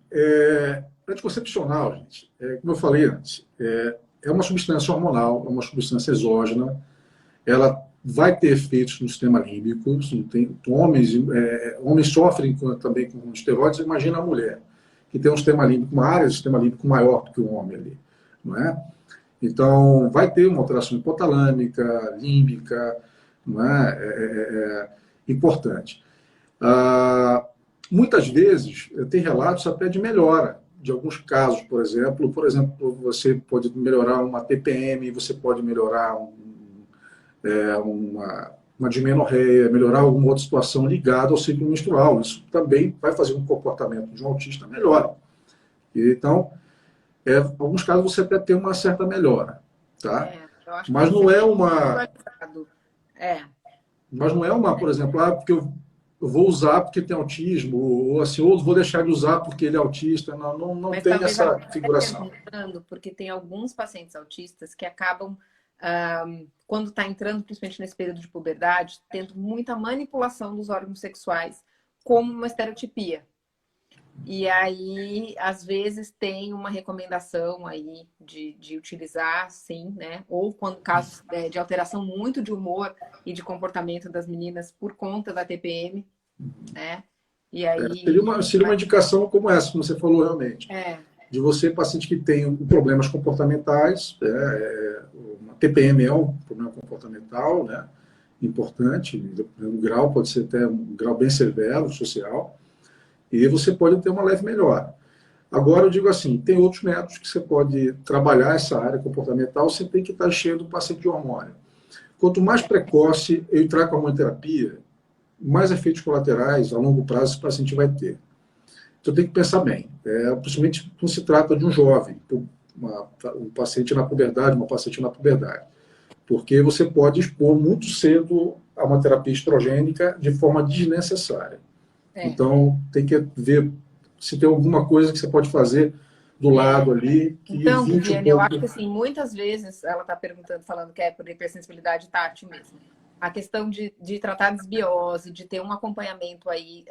anticoncepcional, gente, como eu falei antes, é uma substância hormonal, é uma substância exógena, ela vai ter efeitos no sistema límbico, homens sofrem também com esteroides, imagina a mulher, que tem um sistema límbico, uma área do sistema límbico maior do que o homem ali, não é? Então, vai ter uma alteração hipotalâmica, límbica, não é? Importante. Muitas vezes, tem relatos até de melhora, de alguns casos, por exemplo, você pode melhorar uma TPM, você pode melhorar uma dismenorreia, melhorar alguma outra situação ligada ao ciclo menstrual. Isso também vai fazer um comportamento de um autista melhor. Então, em alguns casos você até tem uma certa melhora, tá? Mas não é uma... Mas não é uma, por exemplo, porque eu vou usar porque tem autismo, ou assim, ou vou deixar de usar porque ele é autista. Não tem essa figuração. Porque tem alguns pacientes autistas que acabam, quando está entrando, principalmente nesse período de puberdade, tendo muita manipulação dos órgãos sexuais, como uma estereotipia. E aí, às vezes, tem uma recomendação aí de utilizar, sim, né? Ou quando casos de alteração muito de humor e de comportamento das meninas por conta da TPM, né? E aí... Seria uma indicação como essa, como você falou realmente. De você, paciente que tem problemas comportamentais, uma TPM é um problema comportamental, né? Importante, um grau pode ser até um grau bem severo, social, e você pode ter uma leve melhora. Agora, eu digo assim, tem outros métodos que você pode trabalhar essa área comportamental, você tem que estar enchendo o paciente de hormônio. Quanto mais precoce eu entrar com a hormonoterapia, mais efeitos colaterais a longo prazo esse paciente vai ter. Então tem que pensar bem, principalmente quando se trata de um jovem, um paciente na puberdade, uma paciente na puberdade. Porque você pode expor muito cedo a uma terapia estrogênica de forma desnecessária. Então, tem que ver se tem alguma coisa que você pode fazer do lado ali. Que então, Viviane, eu acho que assim, muitas vezes ela está perguntando, falando que é por hipersensibilidade tátil mesmo. A questão de tratar desbiose, de ter um acompanhamento aí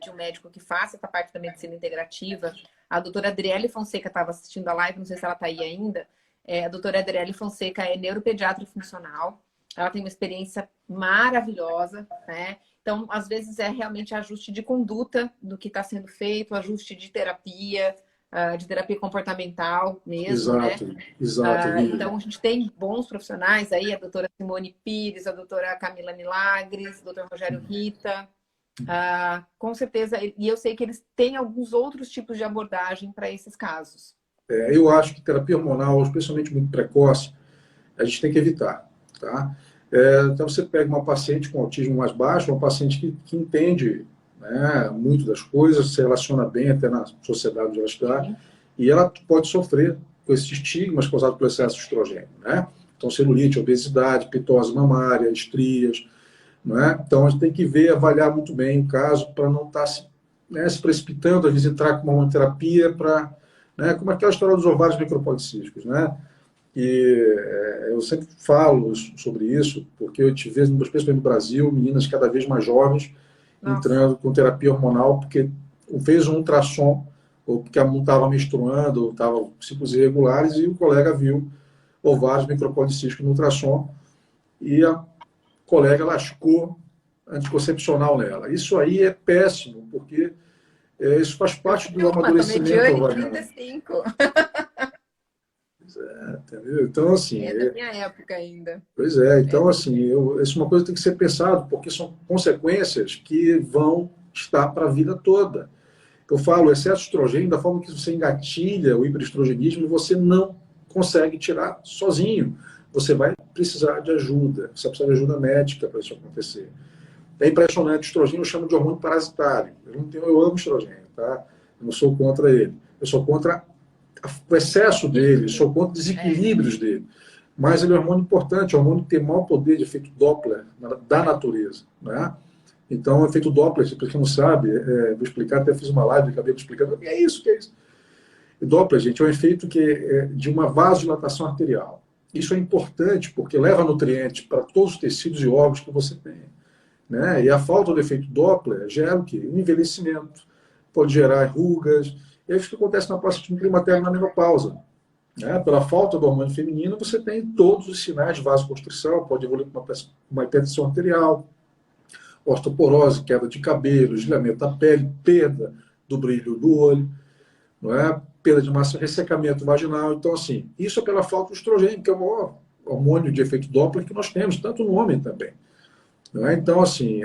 de um médico que faça essa parte da medicina integrativa. A doutora Adriele Fonseca estava assistindo a live, não sei se ela está aí ainda. A doutora Adriele Fonseca é neuropediatra funcional. Ela tem uma experiência maravilhosa, né? Então, às vezes, é realmente ajuste de conduta do que está sendo feito, ajuste de terapia comportamental mesmo, exato, né? Exato. Então, a gente tem bons profissionais aí, a doutora Simone Pires, a doutora Camila Milagres, o doutor Rogério Rita, com certeza, e eu sei que eles têm alguns outros tipos de abordagem para esses casos. Eu acho que terapia hormonal, especialmente muito precoce, a gente tem que evitar, tá? Então você pega uma paciente com autismo mais baixo, uma paciente que entende, né, muito das coisas, se relaciona bem até na sociedade onde ela está, e ela pode sofrer com esses estigmas causados pelo excesso de estrogênio, né? Então, celulite, obesidade, pitose mamária, estrias, não é? Então, a gente tem que ver, avaliar muito bem o caso para não estar se precipitando, às vezes entrar com uma hormonoterapia para, né, como aquela história dos ovários micropolicísticos, né? E eu sempre falo sobre isso, porque eu te vejo, principalmente no Brasil, meninas cada vez mais jovens entrando com terapia hormonal, porque fez um ultrassom, ou porque a mulher estava menstruando, ou estava com ciclos irregulares, e o colega viu ovários micropolicísticos no ultrassom, e a colega lascou anticoncepcional nela. Isso aí é péssimo, porque isso faz parte do amadurecimento ovariano. 35. Entendeu? Então, assim... É da minha época ainda. Pois é, então, assim, isso é uma coisa que tem que ser pensado, porque são consequências que vão estar para a vida toda. Eu falo, o excesso de estrogênio, da forma que você engatilha o hiperestrogenismo, você não consegue tirar sozinho. Você vai precisar de ajuda, você precisa de ajuda médica para isso acontecer. É impressionante, o estrogênio eu chamo de hormônio parasitário. Eu amo estrogênio, tá? Eu não sou contra ele. Eu sou contra o excesso dele, sou contra desequilíbrios dele. Mas ele é um hormônio importante, é um hormônio que tem maior poder de efeito Doppler da natureza, né? Então, o efeito Doppler, se você não sabe, vou explicar, até fiz uma live, acabei explicando, o que é isso, E Doppler, gente, é um efeito de uma vasodilatação arterial. Isso é importante porque leva nutrientes para todos os tecidos e órgãos que você tem, né? E a falta do efeito Doppler gera o quê? Um envelhecimento, pode gerar rugas. É isso que acontece na paciente climatéria na menopausa. Né? Pela falta do hormônio feminino, você tem todos os sinais de vasoconstrição, pode evoluir com uma hipertensão arterial, osteoporose, queda de cabelo, esliamento da pele, perda do brilho do olho, não é? Perda de massa, ressecamento vaginal. Então, assim, isso é pela falta do estrogênio, que é o maior hormônio de efeito Doppler que nós temos, tanto no homem também. Não é? Então, assim,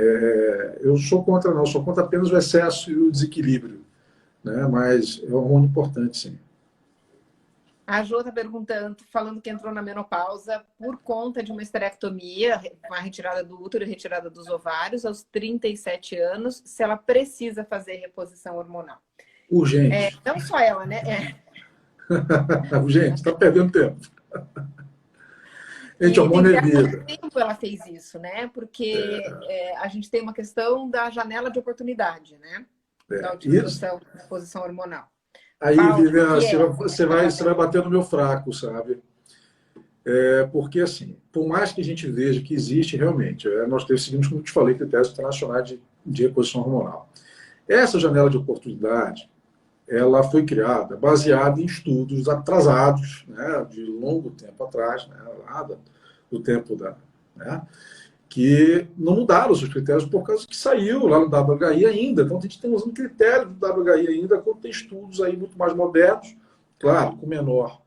eu sou contra, não, sou contra apenas o excesso e o desequilíbrio, né? Mas é um hormônio importante, sim. A Jo está perguntando, falando que entrou na menopausa por conta de uma esterectomia, uma retirada do útero e retirada dos ovários aos 37 anos, se ela precisa fazer reposição hormonal. Urgente. Não só ela, né? Urgente, está perdendo tempo. Gente, hormônio é vida. Quanto tempo ela fez isso, né? Porque a gente tem uma questão da janela de oportunidade, né? Da utilização da reposição hormonal. Aí, Vivian, você vai bater no meu fraco, sabe? Porque, assim, por mais que a gente veja que existe realmente, nós seguimos, como eu te falei, critérios internacionais de reposição hormonal. Essa janela de oportunidade, ela foi criada baseada em estudos atrasados, né, de longo tempo atrás, né, lá do tempo né, que não mudaram os seus critérios por causa que saiu lá no WHI ainda. Então, a gente tem usando critério do WHI ainda, quando tem estudos aí muito mais modernos, claro, com menor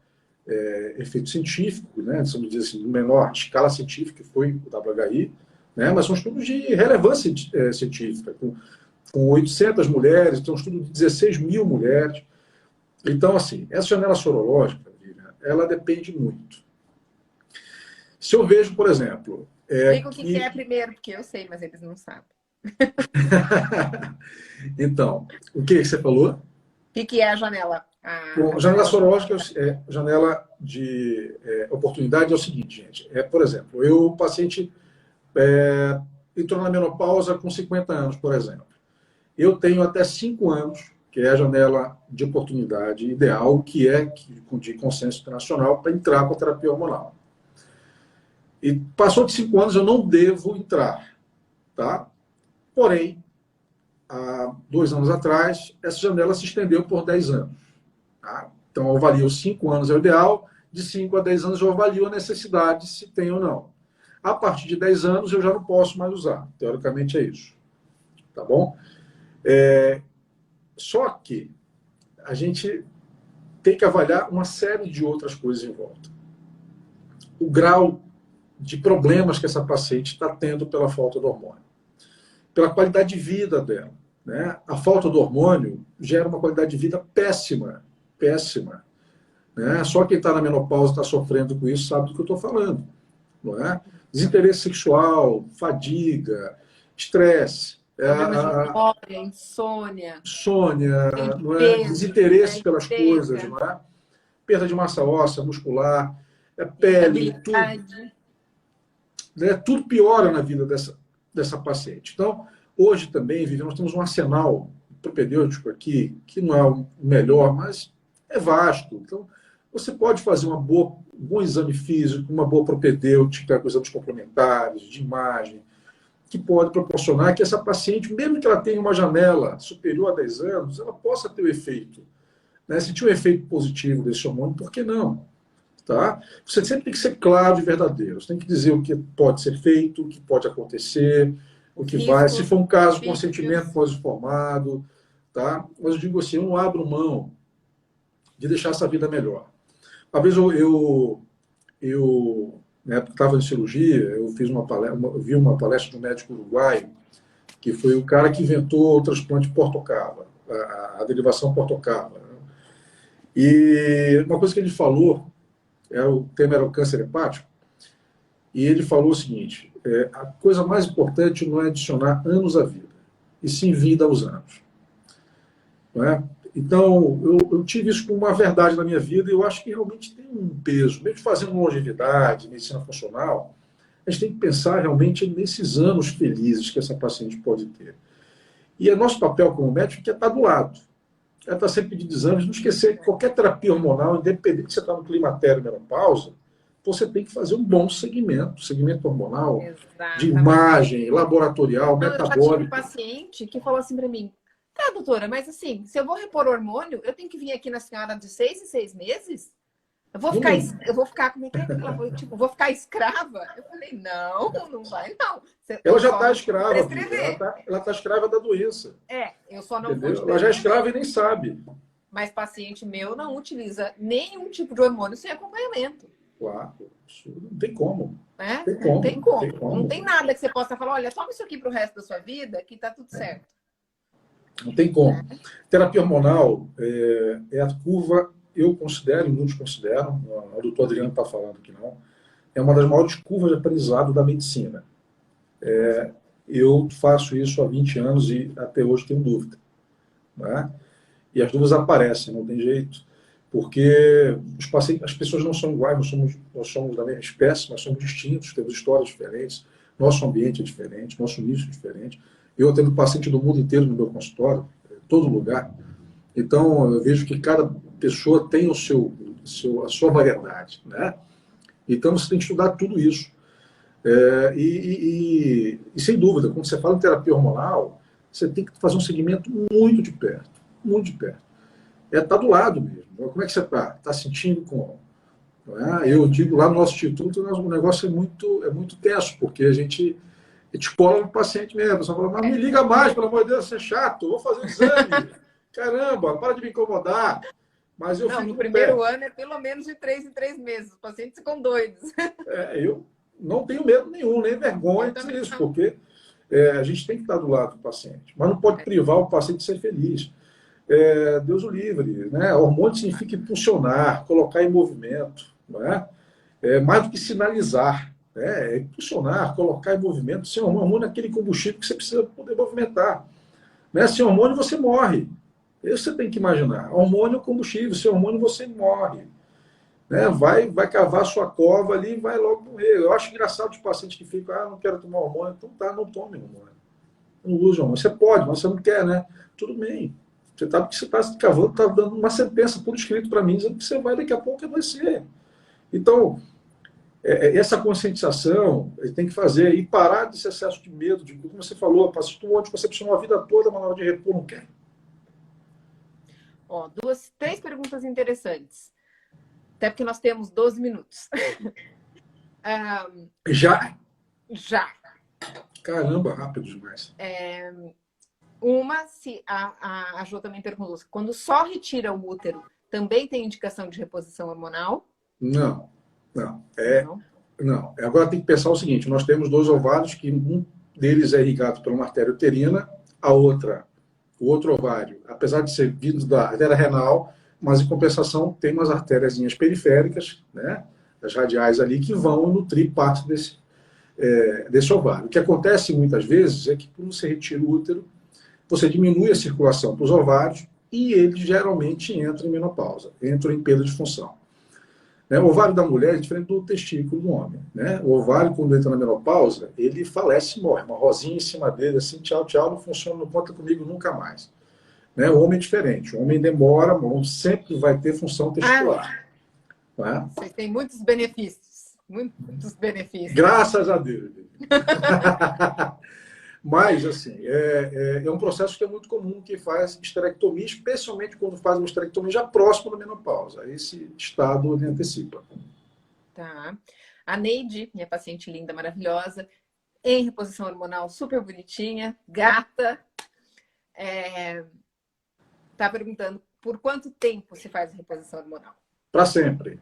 efeito científico, né, vamos dizer assim, menor escala científica, que foi o WHI, né, mas são estudos de relevância científica, com 800 mulheres, tem um estudo de 16 mil mulheres. Então, assim, essa janela sorológica, ela depende muito. Se eu vejo, por exemplo... Diga o que é primeiro, porque eu sei, mas eles não sabem. Então, o que você falou? O que é a janela? Bom, janela sorológica janela de oportunidade é o seguinte, gente. Por exemplo, o paciente entrou na menopausa com 50 anos, por exemplo. Eu tenho até 5 anos, que é a janela de oportunidade ideal, que é de consenso internacional, para entrar com a terapia hormonal. E passou de 5 anos, eu não devo entrar, tá? Porém, há 2 anos atrás, essa janela se estendeu por 10 anos. Tá? Então, eu avalio 5 anos é o ideal, de 5 a 10 anos eu avalio a necessidade, se tem ou não. A partir de 10 anos, eu já não posso mais usar. Teoricamente, é isso. Tá bom? Só que a gente tem que avaliar uma série de outras coisas em volta. O grau de problemas que essa paciente está tendo pela falta do hormônio. Pela qualidade de vida dela. Né? A falta do hormônio gera uma qualidade de vida péssima. Péssima. né? Só quem está na menopausa está sofrendo com isso sabe do que eu estou falando, não é? Desinteresse sexual, fadiga, estresse, Problemas de memória, insônia, insônia, ganho de não é? peso, Desinteresse pelas coisas, enxaqueca, não é? Perda de massa óssea, muscular, pele, tudo, irritabilidade. né? Tudo piora na vida dessa paciente. Então, hoje também, Vivi, nós temos um arsenal propedêutico aqui, que não é o melhor, mas é vasto. Então, você pode fazer um bom exame físico, uma boa propedêutica, com exames complementares, de imagem, que pode proporcionar que essa paciente, mesmo que ela tenha uma janela superior a 10 anos, ela possa ter o efeito. Né? Se tiver um efeito positivo desse hormônio, por que não? Tá? Você sempre tem que ser claro e verdadeiro. Você tem que dizer o que pode ser feito, o que pode acontecer, o que vai. Se Riscos, for um caso, consentimento benefícios. pós-informado. Tá? Mas eu digo assim, eu não abro mão de deixar essa vida melhor. Uma vez na época que estava em cirurgia, eu fiz eu vi uma palestra de um médico uruguaio, que foi o cara que inventou o transplante portocava, a derivação portocava. E uma coisa que ele falou, o tema era o câncer hepático, e ele falou o seguinte: a coisa mais importante não é adicionar anos à vida, e sim vida aos anos. Não é? Então, eu tive isso como uma verdade na minha vida, e eu acho que realmente tem um peso. Mesmo fazendo longevidade, medicina funcional, a gente tem que pensar realmente nesses anos felizes que essa paciente pode ter. E é nosso papel como médico que é estar do lado. É estar sempre pedindo exames, não esquecer que qualquer terapia hormonal, independente de você estar no climatério, menopausa, você tem que fazer um bom segmento hormonal, de Exatamente. imagem, laboratorial, Não, eu já tive metabólico. paciente que falou assim para mim: tá, doutora, mas assim, se eu vou repor hormônio, eu tenho que vir aqui na senhora de 6 em 6 meses? Eu vou ficar, como é que é? Ela falou, tipo, vou ficar escrava? Eu falei, não, não vai, não. Ela Eu já só está não vou escrava, filho. prescrever. Ela tá escrava da doença. Eu só não vou te Entendeu? Ela já é prescrever. escrava e nem sabe. Mas paciente meu não utiliza nenhum tipo de hormônio sem acompanhamento. Claro, isso não tem como. Né? Tem Não como, tem não tem como. como. Não tem nada que você possa falar, olha, toma isso aqui pro resto da sua vida que tá tudo certo. Não tem como. Terapia hormonal é a curva, eu considero, e muitos consideram, o doutor Adriano está falando que não, é uma das maiores curvas de aprendizado da medicina. Eu faço isso há 20 anos e até hoje tenho dúvida. Né? E as dúvidas aparecem, não tem jeito, porque as pessoas não são iguais, nós somos da mesma espécie, nós somos distintos, temos histórias diferentes, nosso ambiente é diferente, nosso nicho é diferente. Eu atendo paciente do mundo inteiro no meu consultório, em todo lugar. Então, eu vejo que cada pessoa tem a sua variedade. Né? Então, você tem que estudar tudo isso. E sem dúvida, quando você fala em terapia hormonal, você tem que fazer um segmento muito de perto. Muito de perto. Estar do lado mesmo. Como é que você está? Está sentindo como? Eu digo, lá no nosso instituto, o negócio é muito tenso, porque a gente cola no paciente mesmo. Você fala, mas me liga mais, pelo amor de Deus, você é chato, vou fazer o exame. Caramba, para de me incomodar. Mas eu não, fico no primeiro ano é pelo menos de 3 em 3 meses. Os pacientes ficam doidos. Eu não tenho medo nenhum, nem vergonha de dizer isso, porque a gente tem que estar do lado do paciente. Mas não pode privar o paciente de ser feliz. Deus o livre. Né? Hormônio significa impulsionar, colocar em movimento. Não é? Mais do que sinalizar. Né? É impulsionar, colocar em movimento. Sem hormônio é aquele combustível que você precisa poder movimentar. Né? Sem hormônio você morre. Isso você tem que imaginar. Hormônio é combustível, sem hormônio você morre. Né? Vai cavar sua cova ali e vai logo morrer. Eu acho engraçado os pacientes que ficam, não quero tomar hormônio. Então tá, não tome hormônio. Não use hormônio. Você pode, mas você não quer, né? Tudo bem. Você sabe que você está se cavando, está dando uma sentença por escrito para mim, dizendo que você vai daqui a pouco adoecer. Então, essa conscientização tem que fazer e parar desse excesso de medo, como você falou, passou um anticoncepcional a vida toda, mas na hora de repor não quer. Ó, 3 perguntas interessantes. Até porque nós temos 12 minutos. Já? Já. Caramba, rápido demais. Uma, se a Jo também perguntou, quando só retira o útero, também tem indicação de reposição hormonal? Não. Agora tem que pensar o seguinte, nós temos 2 ovários, que um deles é irrigado por uma artéria uterina, o outro ovário, apesar de ser vindo da artéria renal, mas em compensação tem umas artériazinhas periféricas, né, as radiais ali, que vão nutrir parte desse ovário. O que acontece muitas vezes é que, quando você retira o útero, você diminui a circulação para os ovários e eles geralmente entram em menopausa, entram em perda de função. Né? O ovário da mulher é diferente do testículo do homem. Né? O ovário, quando entra na menopausa, ele falece e morre. Uma rosinha em cima dele, assim, tchau, tchau, não funciona, não conta comigo nunca mais. Né? O homem é diferente. O homem demora, o homem sempre vai ter função testicular. Né? Vocês têm muitos benefícios. Muitos benefícios. Graças a Deus. Mas, assim, é um processo que é muito comum que faz esterectomia, especialmente quando faz uma esterectomia já próximo da menopausa. Esse estado ele antecipa. Tá. A Neide, minha paciente linda, maravilhosa, em reposição hormonal, super bonitinha, gata, tá perguntando por quanto tempo se faz a reposição hormonal? Para sempre.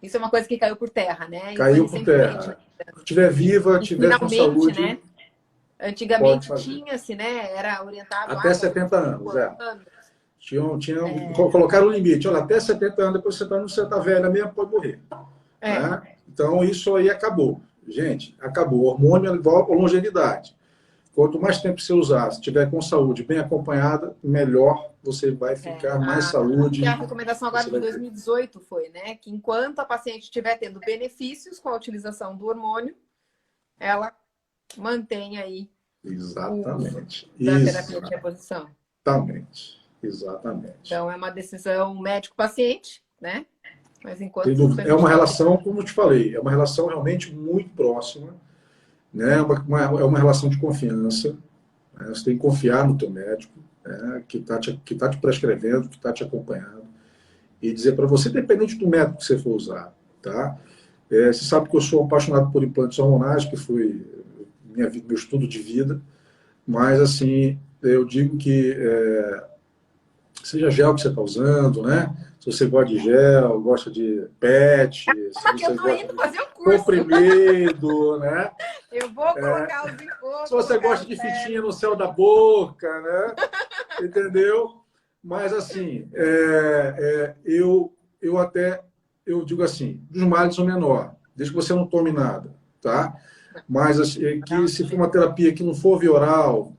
Isso é uma coisa que caiu por terra, né? Caiu por terra. Se estiver viva, estiver com saúde... Né? Antigamente tinha-se, né? Era orientado até 70 anos. Colocaram o limite. Olha, até 70 anos, depois você está velha mesmo, pode morrer. Né? Então, isso aí acabou. Gente, acabou. O hormônio envolve a longevidade. Quanto mais tempo você usar, se estiver com saúde bem acompanhada, melhor você vai ficar, mais saúde. E a recomendação agora de 2018 foi, né? Que enquanto a paciente estiver tendo benefícios com a utilização do hormônio, ela mantém aí exatamente o uso da terapia de reposição. Exatamente. Então, é uma decisão médico-paciente, né? Mas enquanto... É uma relação, como eu te falei, é uma relação realmente muito próxima, né? É uma relação de confiança. Né? Você tem que confiar no teu médico, né? que tá te prescrevendo, que está te acompanhando, e dizer para você, independente do método que você for usar, tá? Você sabe que eu sou apaixonado por implantes hormonais, que foi meu estudo de vida, mas, assim, eu digo que seja gel que você está usando, né? Se você gosta de gel, gosta de PET, se você eu tô indo fazer o curso. Comprimido, né? Eu vou colocar os encontros. Se você gosta de fitinha no céu da boca, né? Entendeu? Mas, assim, eu digo assim, dos males o menor, desde que você não tome nada, tá? Mas, assim, que se for uma terapia que não for via oral,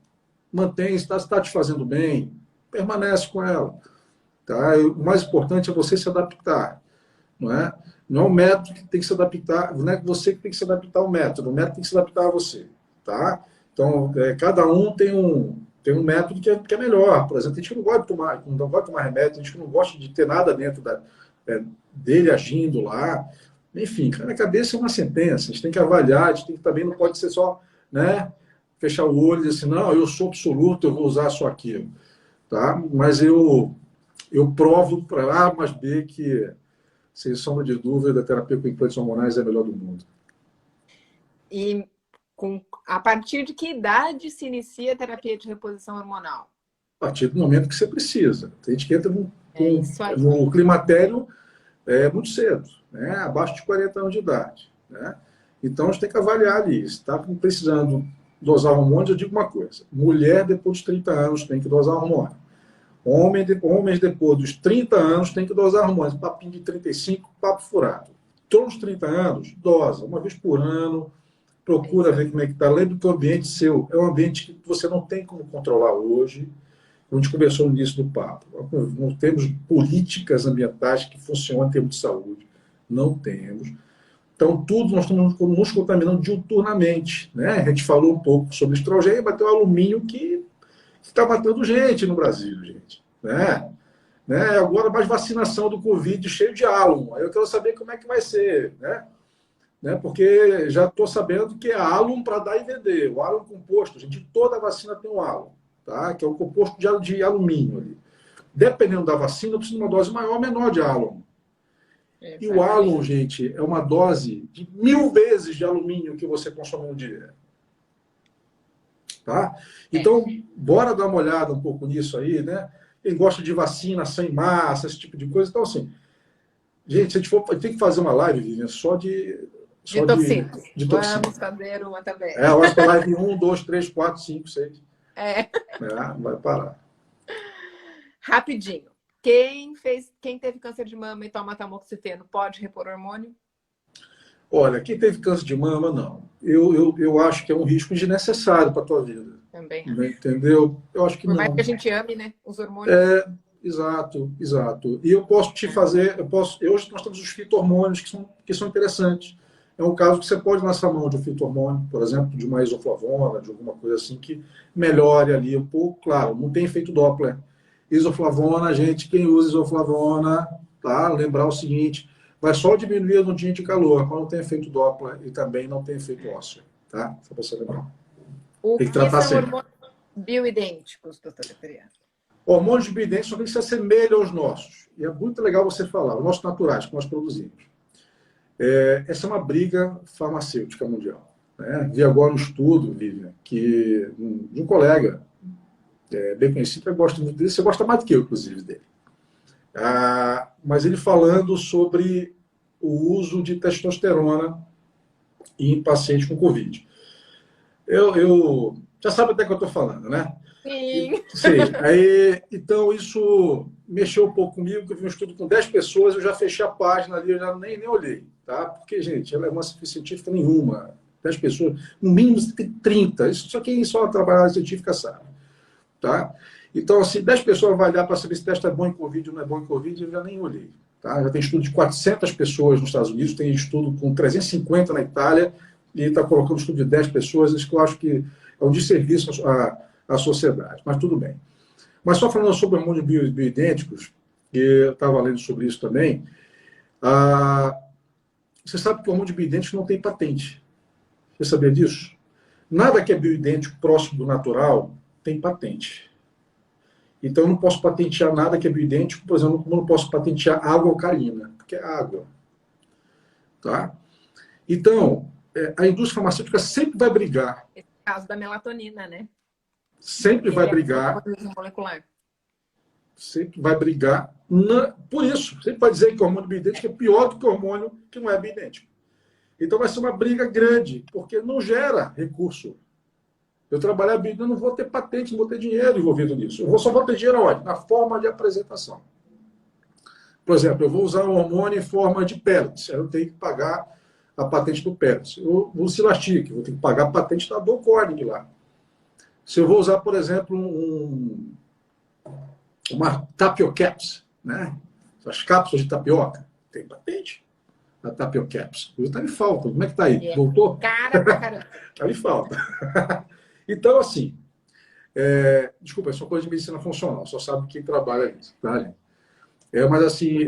mantém, se está te fazendo bem, permanece com ela. Tá? O mais importante é você se adaptar. Não é? Não é o método que tem que se adaptar, não é você que tem que se adaptar ao método, o método tem que se adaptar a você. Tá? Então, cada um tem um método que é melhor. Por exemplo, tem gente que não gosta de tomar remédio, tem gente que não gosta de ter nada dentro dele agindo lá. Enfim, na cabeça é uma sentença, a gente tem que avaliar, a gente tem que, também não pode ser só, né, fechar o olho e dizer assim, não, eu sou absoluto, eu vou usar só aquilo. Tá? Mas eu provo para A mais B que, sem sombra de dúvida, a terapia com implantes hormonais é a melhor do mundo. E a partir de que idade se inicia a terapia de reposição hormonal? A partir do momento que você precisa. Tem gente que entra no climatério muito cedo, né? Abaixo de 40 anos de idade. Né? Então, a gente tem que avaliar ali. Se está precisando dosar hormônios, eu digo uma coisa. Mulher, depois dos 30 anos, tem que dosar hormônio. Homens, depois dos 30 anos, tem que dosar hormônios. Papinho de 35, papo furado. Todos os 30 anos, dosa. Uma vez por ano, procura ver como é que está. Lembre que o ambiente seu é um ambiente que você não tem como controlar hoje. A gente conversou no início do papo. Não temos políticas ambientais que funcionam em termos de saúde. Não temos. Então, tudo nós estamos nos contaminando diuturnamente. Né? A gente falou um pouco sobre estrogênio, mas tem o alumínio que está matando gente no Brasil, gente. Né? Agora, mais vacinação do Covid cheio de álum. Aí eu quero saber como é que vai ser. Né? Porque já estou sabendo que é álum para dar e vender. O álum composto, gente, toda vacina tem um álum, tá? Que é o composto de alumínio ali. Dependendo da vacina, precisa de uma dose maior ou menor de álum. E o álum, gente, é uma dose de 1000 vezes de alumínio que você consome no dia. Tá? Então, bora dar uma olhada um pouco nisso aí, né? Quem gosta de vacina sem massa, esse tipo de coisa. Então, assim, gente, se a gente for, tem que fazer uma live, Vivian, só de toxina. Vamos fazer uma também. Eu acho que a live 1, 2, 3, 4, 5, 6. Vai parar. Rapidinho. Quem teve câncer de mama e toma tamoxifeno pode repor hormônio? Olha, quem teve câncer de mama, não. Eu acho que é um risco desnecessário para a tua vida. Também. Né? Entendeu? Eu acho que Por não. mais que a gente ame, né? Os hormônios. Exato, exato. E eu posso te fazer, hoje nós temos os fito-hormônios que são interessantes. É um caso que você pode lançar mão de um fito-hormônio, por exemplo, de uma isoflavona, de alguma coisa assim, que melhore ali um pouco. Claro, não tem efeito Doppler. Isoflavona, gente, quem usa isoflavona, tá? Lembrar o seguinte, vai só diminuir no dia de calor, mas não tem efeito Doppler e também não tem efeito ósseo, tá? Só para você lembrar. Tem que tratar são sempre. hormônios bioidênticos, doutora Tereza? Hormônios bioidênticos só que se assemelham aos nossos. E é muito legal você falar, os nossos naturais, que nós produzimos. Essa é uma briga farmacêutica mundial. Né? Vi agora um estudo, Vivian, de um colega bem conhecido, eu gosto muito dele, você gosta mais do que eu, inclusive, dele. Mas ele falando sobre o uso de testosterona em pacientes com Covid. Eu já sabe até o que eu estou falando, né? Sim. Sei. Então, isso mexeu um pouco comigo, que eu vi um estudo com 10 pessoas, eu já fechei a página ali, eu já nem olhei, tá? Porque, gente, ela é uma científica nenhuma. 10 pessoas, no mínimo 30. Isso só quem só trabalha na científica sabe, tá? Então, assim, 10 pessoas avaliar para saber se o teste é bom em Covid ou não é bom em Covid, eu já nem olhei, tá? Já tem estudo de 400 pessoas nos Estados Unidos, tem estudo com 350 na Itália, e está colocando estudo de 10 pessoas, isso que eu acho que é um desserviço à sociedade, mas tudo bem. Mas só falando sobre hormônios bioidênticos, que eu estava lendo sobre isso também, você sabe que o hormônio bioidêntico não tem patente. Você sabia disso? Nada que é bioidêntico próximo do natural tem patente. Então eu não posso patentear nada que é bioidêntico, por exemplo, como eu não posso patentear água alcalina, porque é água. Tá? Então, a indústria farmacêutica sempre vai brigar. Esse caso da melatonina, né? Sempre vai brigar. Molecular. Sempre vai brigar por isso. Sempre vai dizer que o hormônio bioidêntico é pior do que o hormônio que não é bioidêntico. Então vai ser uma briga grande, porque não gera recurso. Eu trabalhar bioidêntico, eu não vou ter patente, não vou ter dinheiro envolvido nisso. Só vou ter dinheiro onde? Na forma de apresentação. Por exemplo, eu vou usar um hormônio em forma de pellets. Eu tenho que pagar a patente do pellets. O Silastic, vou ter que pagar a patente da Docorning lá. Se eu vou usar, por exemplo, uma tapiocaps, né? As cápsulas de tapioca, tem patente. A tapiocaps. Está em falta. Como é que está aí? Voltou? Cara pra caramba. Está em falta. Então, assim, desculpa, é só coisa de medicina funcional, só sabe quem trabalha isso, tá, gente? Mas, assim,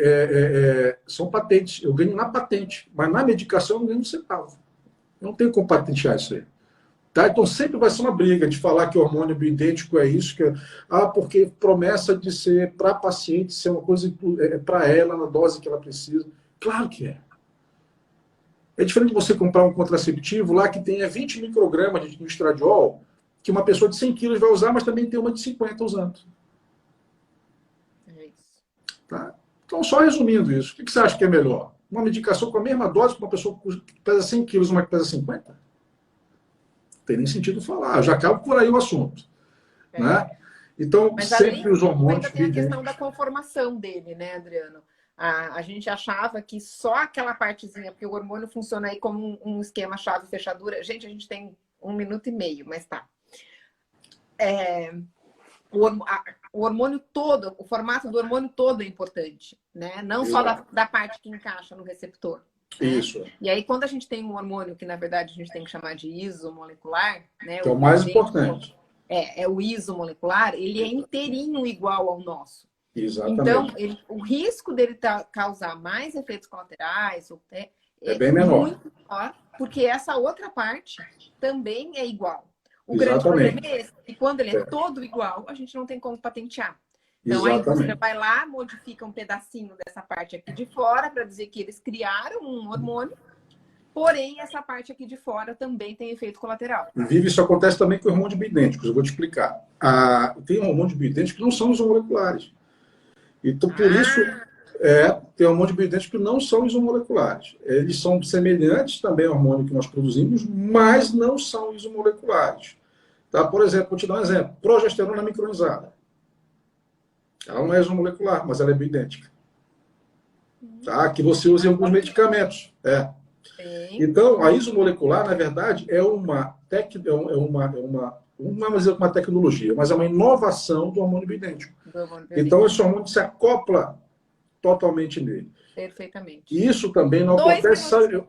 são patentes. Eu ganho na patente, mas na medicação eu não ganho um centavo. Eu não tenho como patentear isso aí. Tá? Então, sempre vai ser uma briga de falar que o hormônio bioidêntico é isso, porque promessa de ser para a paciente, ser uma coisa para ela, na dose que ela precisa. Claro que é. É diferente de você comprar um contraceptivo lá que tenha 20 microgramas de estradiol, que uma pessoa de 100 quilos vai usar, mas também tem uma de 50 usando. É isso. Tá? Então, só resumindo isso, o que você acha que é melhor? Uma medicação com a mesma dose para uma pessoa que pesa 100 quilos e uma que pesa 50? Não tem nem sentido falar, já acaba por aí o assunto. Né? Então, mas sempre os hormônios... Ainda tem a questão da conformação dele, né, Adriano? A gente achava que só aquela partezinha, porque o hormônio funciona aí como um esquema chave-fechadura. Gente, a gente tem 1 minuto e meio, mas tá. O hormônio todo, o formato do hormônio todo é importante, né? Não só da parte que encaixa no receptor. Né? Isso. E aí, quando a gente tem um hormônio que, na verdade, a gente tem que chamar de isomolecular, né? Que é o mais importante. É o isomolecular, ele é inteirinho igual ao nosso. Exatamente. Então, o risco dele causar mais efeitos colaterais é bem menor. Muito menor, porque essa outra parte também é igual. O Exatamente. grande problema é esse, e quando ele é todo igual, a gente não tem como patentear. Então, a indústria vai lá, modifica um pedacinho dessa parte aqui de fora para dizer que eles criaram um hormônio, porém, essa parte aqui de fora também tem efeito colateral. Vive, isso acontece também com hormônios bioidênticos, eu vou te explicar. Tem hormônios bioidênticos que não são isomoleculares. Então, por isso, tem hormônios bioidênticos que não são isomoleculares. Eles são semelhantes também ao hormônio que nós produzimos, mas não são isomoleculares. Tá? Por exemplo, vou te dar um exemplo. Progesterona micronizada. Ela não é isomolecular, mas ela é bioidêntica. Tá? Que você usa em alguns medicamentos. Sim. Então, a isomolecular, na verdade, é uma tecnologia, mas é uma inovação do hormônio bioidêntico. Então, esse hormônio se acopla totalmente nele. Perfeitamente. E isso também não Dois acontece.